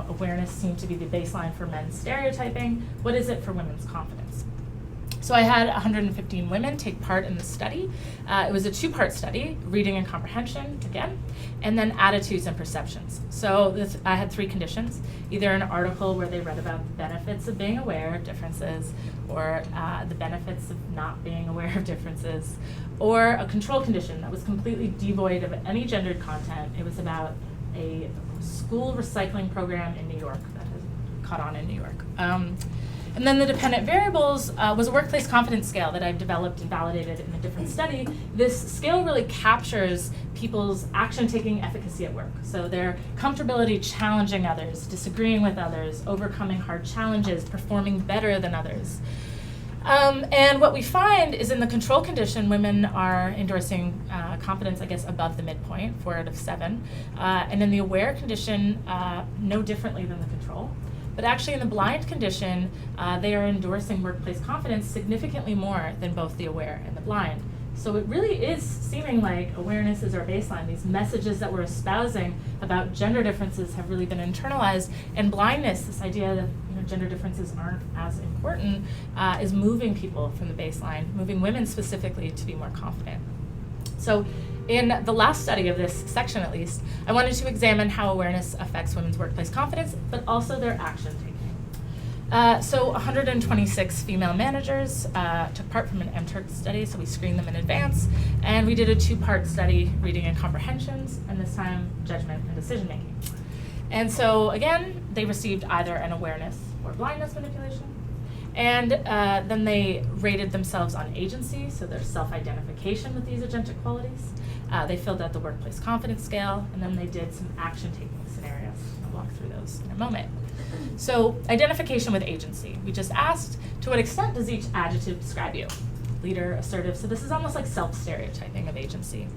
awareness seemed to be the baseline for men's stereotyping. What is it for women's confidence? So I had 115 women take part in the study. It was a 2-part study, reading and comprehension, again, and then attitudes and perceptions. So I had 3 conditions, either an article where they read about the benefits of being aware of differences, or the benefits of not being aware of differences, or a control condition that was completely devoid of any gendered content. It was about a school recycling program in New York that has caught on in New York. And then the dependent variables was a workplace confidence scale that I've developed and validated in a different study. This scale really captures people's action-taking efficacy at work. So their comfortability challenging others, disagreeing with others, overcoming hard challenges, performing better than others. And what we find is in the control condition, women are endorsing confidence, I guess, above the midpoint, 4 out of 7. And in the aware condition, no differently than the control. But actually in the blind condition, they are endorsing workplace confidence significantly more than both the aware and the blind. So it really is seeming like awareness is our baseline. These messages that we're espousing about gender differences have really been internalized, and blindness, this idea that gender differences aren't as important, is moving people from the baseline, moving women specifically to be more confident. So in the last study of this section, at least, I wanted to examine how awareness affects women's workplace confidence, but also their action taking. So 126 female managers took part from an MTurk study, so we screened them in advance, and we did a 2-part study, reading and comprehensions, and this time judgment and decision making. And so again, they received either an awareness or blindness manipulation. And then they rated themselves on agency, so their self-identification with these agentic qualities. They filled out the workplace confidence scale, and then they did some action-taking scenarios. I'll walk through those in a moment. So identification with agency. We just asked, to what extent does each adjective describe you? Leader, assertive. So this is almost like self-stereotyping of agency.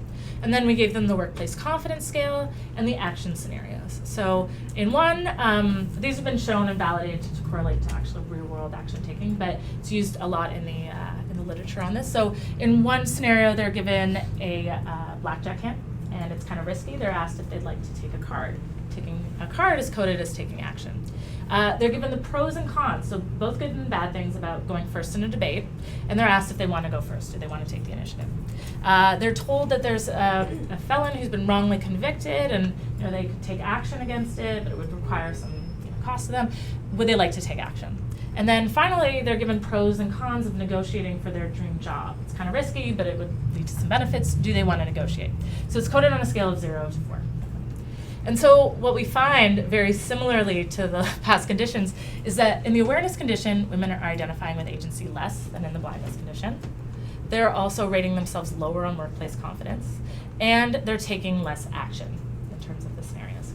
And then we gave them the workplace confidence scale and the action scenarios. So in one, these have been shown and validated to correlate to actual real-world action taking, but it's used a lot in the literature on this. So in one scenario, they're given a blackjack hand, and it's kind of risky. They're asked if they'd like to take a card. Taking a card is coded as taking action. They're given the pros and cons, so both good and bad things about going first in a debate, and they're asked if they want to go first, do they want to take the initiative. They're told that there's a felon who's been wrongly convicted, and they could take action against it, but it would require some cost to them. Would they like to take action? And then finally, they're given pros and cons of negotiating for their dream job. It's kind of risky, but it would lead to some benefits. Do they want to negotiate? So it's coded on a scale of 0 to 4. And so what we find, very similarly to the past conditions, is that in the awareness condition, women are identifying with agency less than in the blindness condition. They're also rating themselves lower on workplace confidence, and they're taking less action in terms of the scenarios.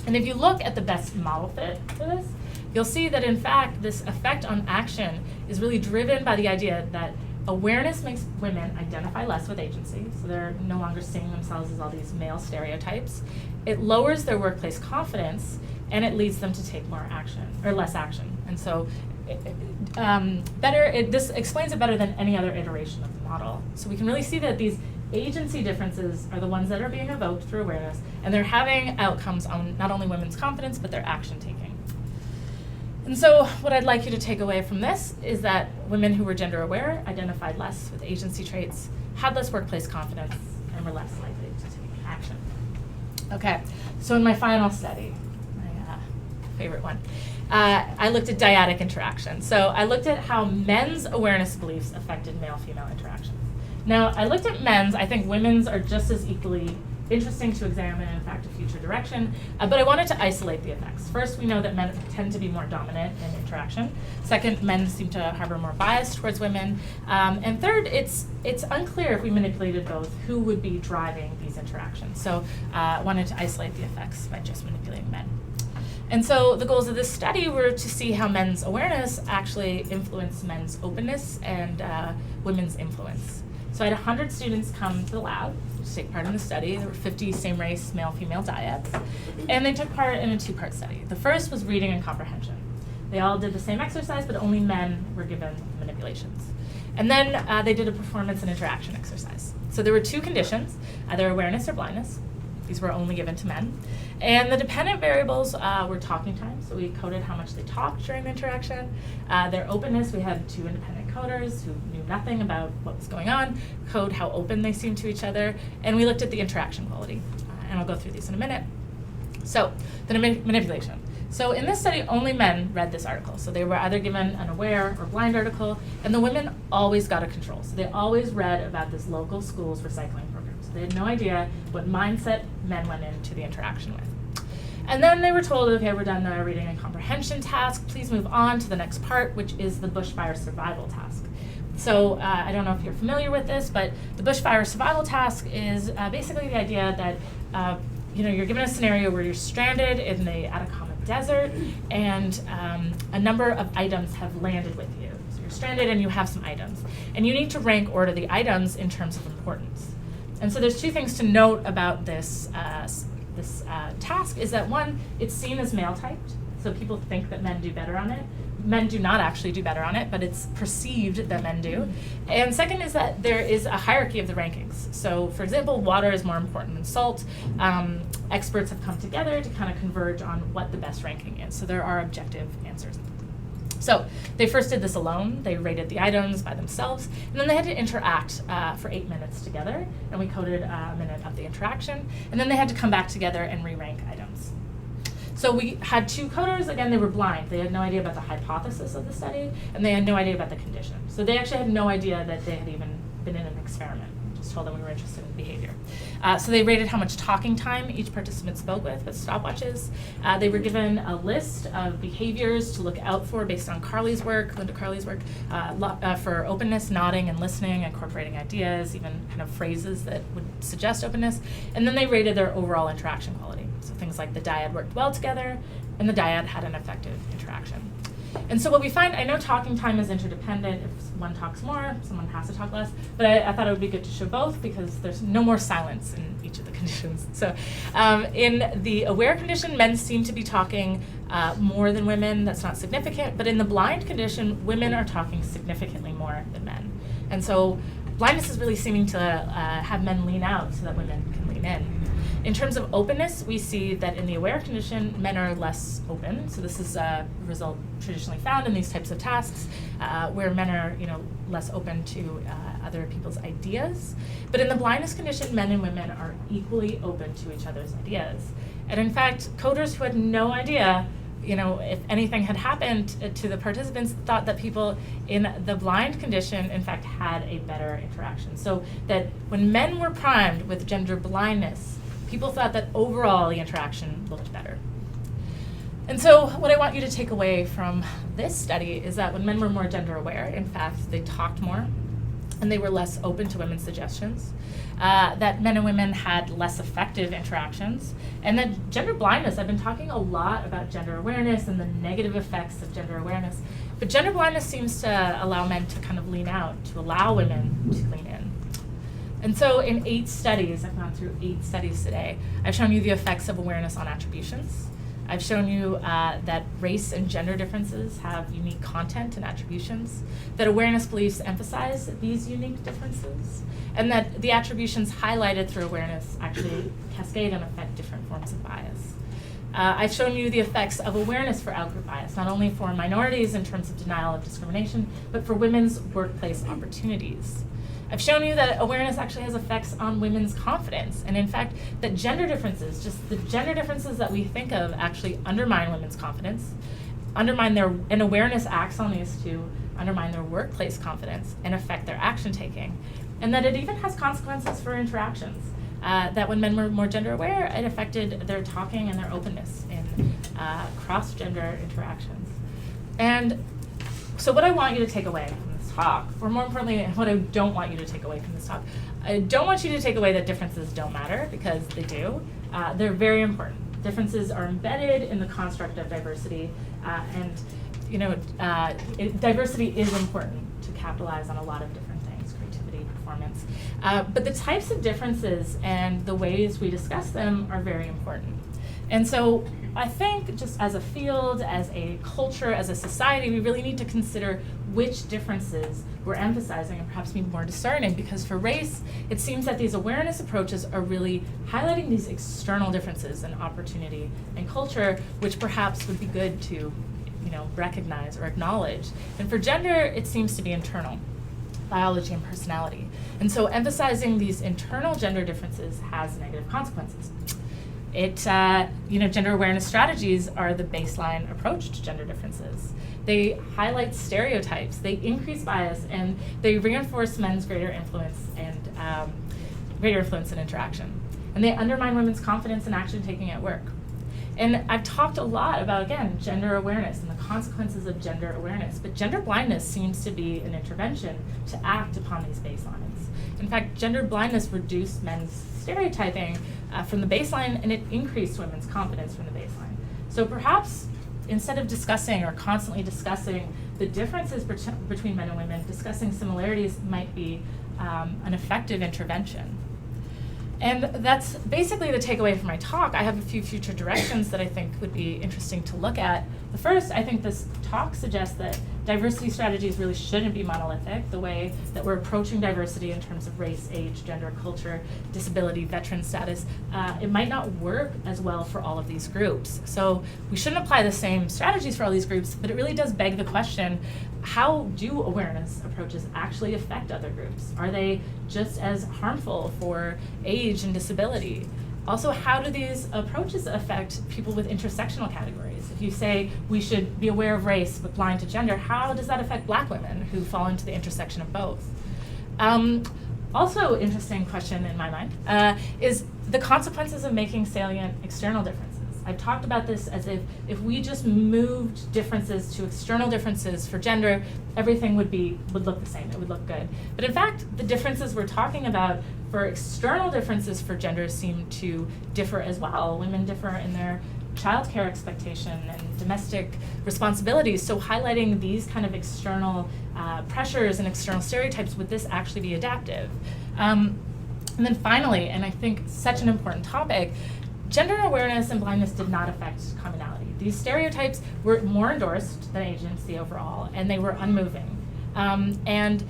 And if you look at the best model fit for this, you'll see that in fact this effect on action is really driven by the idea that awareness makes women identify less with agency, so they're no longer seeing themselves as all these male stereotypes. It lowers their workplace confidence, and it leads them to take more action, or less action. And so this explains it better than any other iteration of the model. So we can really see that these agency differences are the ones that are being evoked through awareness, and they're having outcomes on not only women's confidence, but their action taking. And so what I'd like you to take away from this is that women who were gender aware identified less with agency traits, had less workplace confidence, and were less likely to take action. Okay, so in my final study, my favorite one, I looked at dyadic interaction. So I looked at how men's awareness beliefs affected male-female interactions. Now, I looked at men's. I think women's are just as equally interesting to examine, in fact, a future direction, but I wanted to isolate the effects. First, we know that men tend to be more dominant in interaction. Second, men seem to harbor more bias towards women. And third, it's unclear if we manipulated both who would be driving these interactions. So I wanted to isolate the effects by just manipulating men. And so the goals of this study were to see how men's awareness actually influenced men's openness and women's influence. So I had 100 students come to the lab to take part in the study. There were 50 same-race male-female dyads, and they took part in a 2-part study. The first was reading and comprehension. They all did the same exercise, but only men were given manipulations. And then they did a performance and interaction exercise. So there were 2 conditions, either awareness or blindness. These were only given to men. And the dependent variables were talking time, so we coded how much they talked during the interaction. Their openness, we had 2 independent coders who knew nothing about what was going on, code how open they seemed to each other, and we looked at the interaction quality. And I'll go through these in a minute. So, the manipulation. So in this study, only men read this article. So they were either given an aware or blind article, and the women always got a control. So they always read about this local school's recycling program. So they had no idea what mindset men went into the interaction with. And then they were told, okay, we're done the reading and comprehension task. Please move on to the next part, which is the bushfire survival task. So I don't know if you're familiar with this, but the bushfire survival task is basically the idea that you're given a scenario where you're stranded in the Atacama Desert, and a number of items have landed with you. So you're stranded and you have some items, and you need to rank order the items in terms of importance. And so there's 2 things to note about this task is that, one, it's seen as male typed, so people think that men do better on it. Men do not actually do better on it, but it's perceived that men do. And second is that there is a hierarchy of the rankings. So, for example, water is more important than salt. Experts have come together to kind of converge on what the best ranking is. So there are objective answers. So they first did this alone. They rated the items by themselves, and then they had to interact for 8 minutes together, and we coded a minute of the interaction, and then they had to come back together and re-rank items. So we had 2 coders. Again, they were blind. They had no idea about the hypothesis of the study, and they had no idea about the condition. So they actually had no idea that they had even been in an experiment. Just told them we were interested in behavior. So they rated how much talking time each participant spoke with stopwatches. They were given a list of behaviors to look out for based on Linda Carley's work, for openness, nodding and listening, incorporating ideas, even kind of phrases that would suggest openness. And then they rated their overall interaction quality. So things like the dyad worked well together, and the dyad had an effective interaction. And so what we find, I know talking time is interdependent. If one talks more, someone has to talk less. But I thought it would be good to show both because there's no more silence in each of the conditions. So in the aware condition, men seem to be talking more than women. That's not significant. But in the blind condition, women are talking significantly more than men. And so blindness is really seeming to have men lean out so that women can lean in. In terms of openness, we see that in the aware condition, men are less open. So this is a result traditionally found in these types of tasks, where men are, less open to other people's ideas. But in the blindness condition, men and women are equally open to each other's ideas. And in fact, coders who had no idea, if anything had happened to the participants, thought that people in the blind condition, in fact, had a better interaction. So that when men were primed with gender blindness, people thought that overall the interaction looked better. And so what I want you to take away from this study is that when men were more gender aware, in fact, they talked more and they were less open to women's suggestions, that men and women had less effective interactions, and that gender blindness, I've been talking a lot about gender awareness and the negative effects of gender awareness, but gender blindness seems to allow men to kind of lean out, to allow women to lean in. And so in 8 studies, I've gone through 8 studies today, I've shown you the effects of awareness on attributions. I've shown you that race and gender differences have unique content and attributions, that awareness beliefs emphasize these unique differences, and that the attributions highlighted through awareness actually cascade and affect different forms of bias. I've shown you the effects of awareness for outgroup bias, not only for minorities in terms of denial of discrimination, but for women's workplace opportunities. I've shown you that awareness actually has effects on women's confidence, and in fact, that gender differences, just the gender differences that we think of, actually undermine women's confidence, and awareness acts on these to undermine their workplace confidence and affect their action taking, and that it even has consequences for interactions. That when men were more gender aware, it affected their talking and their openness in cross-gender interactions. And so what I want you to take away from this talk, or more importantly, what I don't want you to take away from this talk, I don't want you to take away that differences don't matter, because they do. They're very important. Differences are embedded in the construct of diversity, diversity is important to capitalize on a lot of different things, creativity, performance. But the types of differences and the ways we discuss them are very important. And so I think just as a field, as a culture, as a society, we really need to consider which differences we're emphasizing and perhaps be more discerning, because for race, it seems that these awareness approaches are really highlighting these external differences in opportunity and culture, which perhaps would be good to recognize or acknowledge. And for gender, it seems to be internal, biology and personality. And so emphasizing these internal gender differences has negative consequences. Gender awareness strategies are the baseline approach to gender differences. They highlight stereotypes, they increase bias, and they reinforce men's greater influence and interaction. And they undermine women's confidence and action taking at work. And I've talked a lot about, again, gender awareness and the consequences of gender awareness, but gender blindness seems to be an intervention to act upon these baselines. In fact, gender blindness reduced men's stereotyping from the baseline, and it increased women's confidence from the baseline. So perhaps instead of discussing or constantly discussing the differences between men and women, discussing similarities might be an effective intervention. And that's basically the takeaway from my talk. I have a few future directions that I think would be interesting to look at. The first, I think this talk suggests that diversity strategies really shouldn't be monolithic, the way that we're approaching diversity in terms of race, age, gender, culture, disability, veteran status. It might not work as well for all of these groups. So we shouldn't apply the same strategies for all these groups, but it really does beg the question, how do awareness approaches actually affect other groups? Are they just as harmful for age and disability? Also, how do these approaches affect people with intersectional categories? If you say we should be aware of race but blind to gender, how does that affect Black women who fall into the intersection of both? Also interesting question in my mind is the consequences of making salient external differences. I've talked about this as if we just moved differences to external differences for gender, everything would look the same, it would look good. But in fact, the differences we're talking about for external differences for gender seem to differ as well. Women differ in their childcare expectation and domestic responsibilities. So highlighting these kind of external pressures and external stereotypes, would this actually be adaptive? And then finally, and I think such an important topic, gender awareness and blindness did not affect commonality. These stereotypes were more endorsed than agency overall, and they were unmoving. And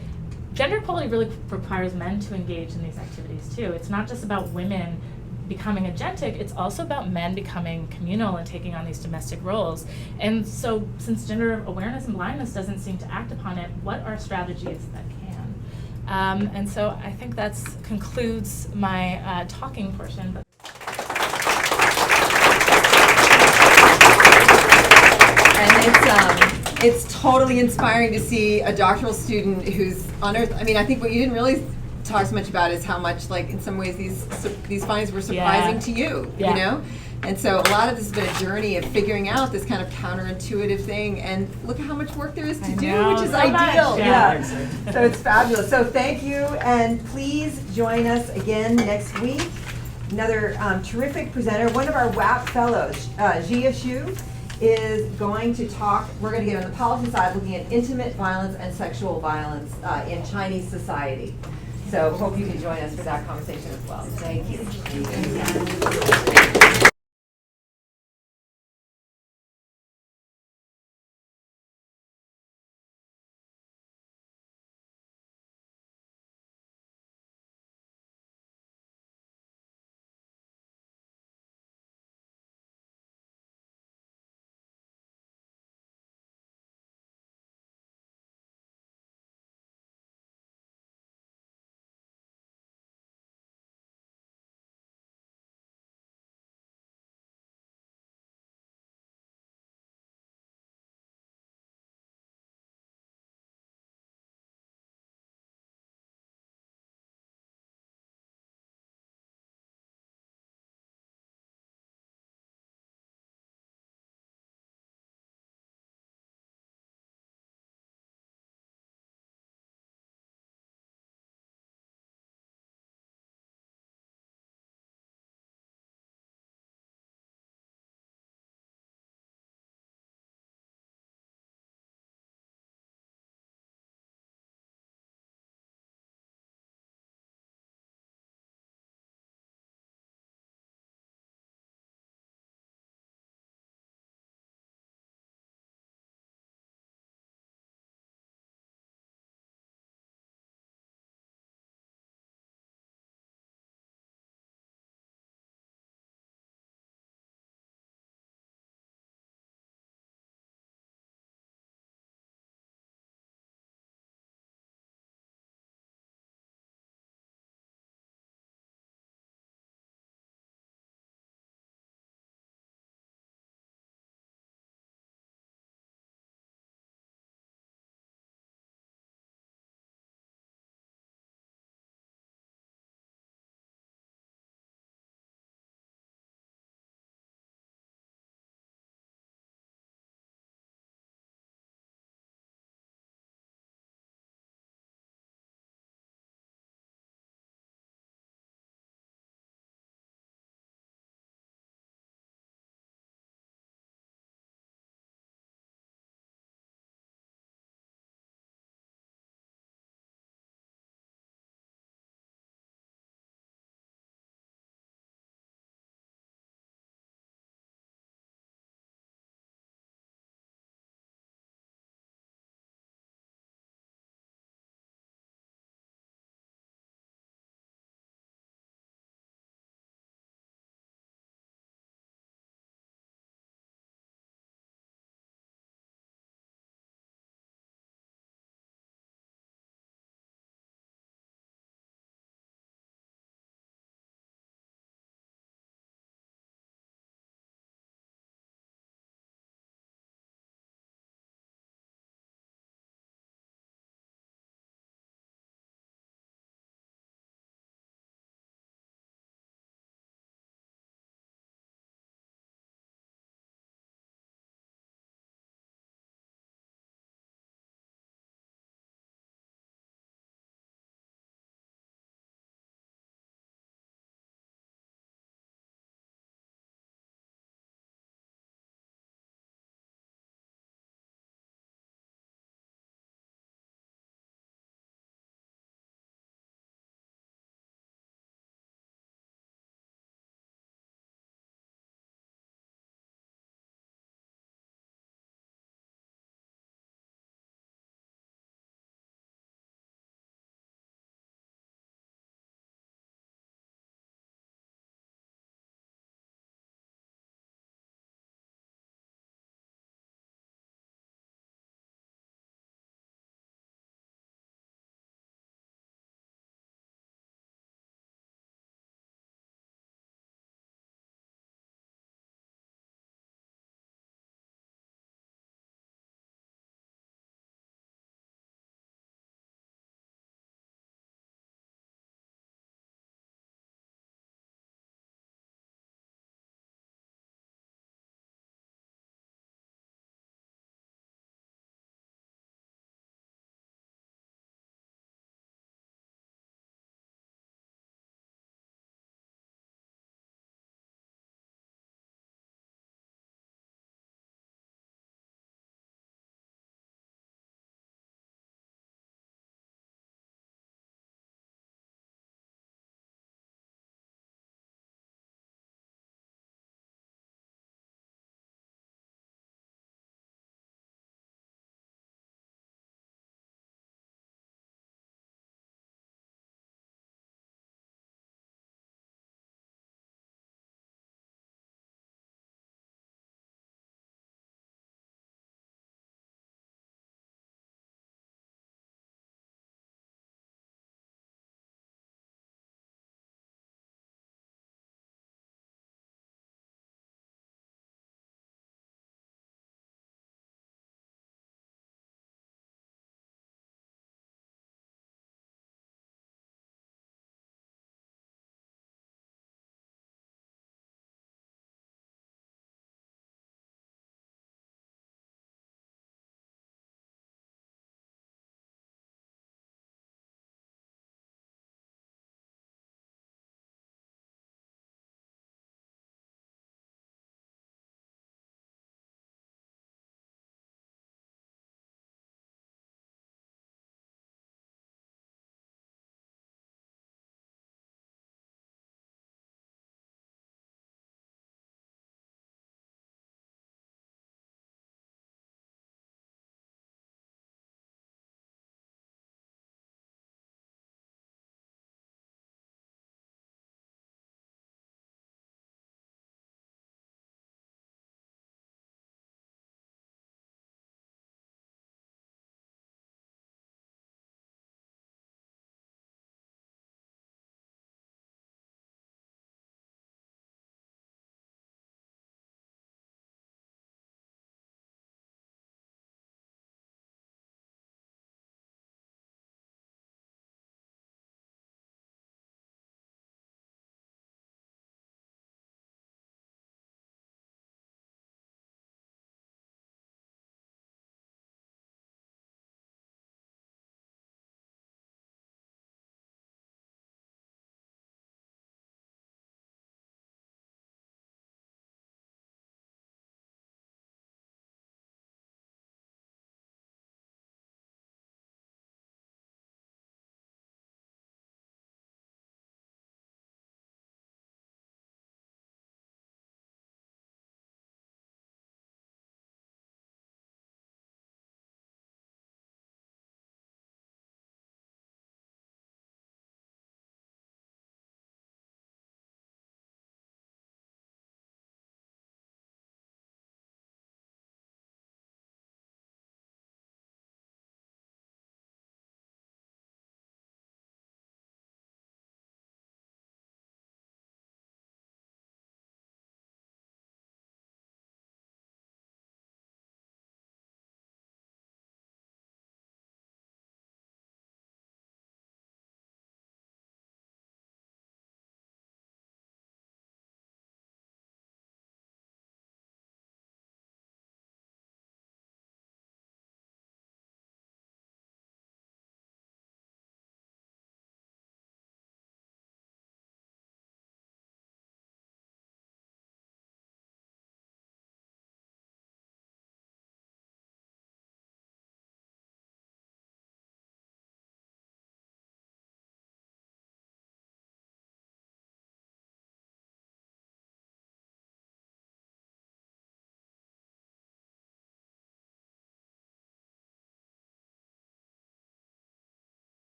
gender equality really requires men to engage in these activities too. It's not just about women becoming agentic, it's also about men becoming communal and taking on these domestic roles. And so since gender awareness and blindness doesn't seem to act upon it, what are strategies that can? And so I think that concludes my talking portion. But And it's totally inspiring to see a doctoral student who's unearthed. I mean, I think what you didn't really talk so much about is how much, like, in some ways these findings were surprising to you, you know? And so a lot of this has been a journey of figuring out this kind of counterintuitive thing, and look at how much work there is to do, which is so ideal. much, Yeah. So it's fabulous. So thank you, and please join us again next week. Another terrific presenter, one of our WAP fellows, Jia Xu, is going to talk, we're going to get on the policy side looking at intimate violence and sexual violence in Chinese society. So hope you can join us for that conversation as well. Thank you.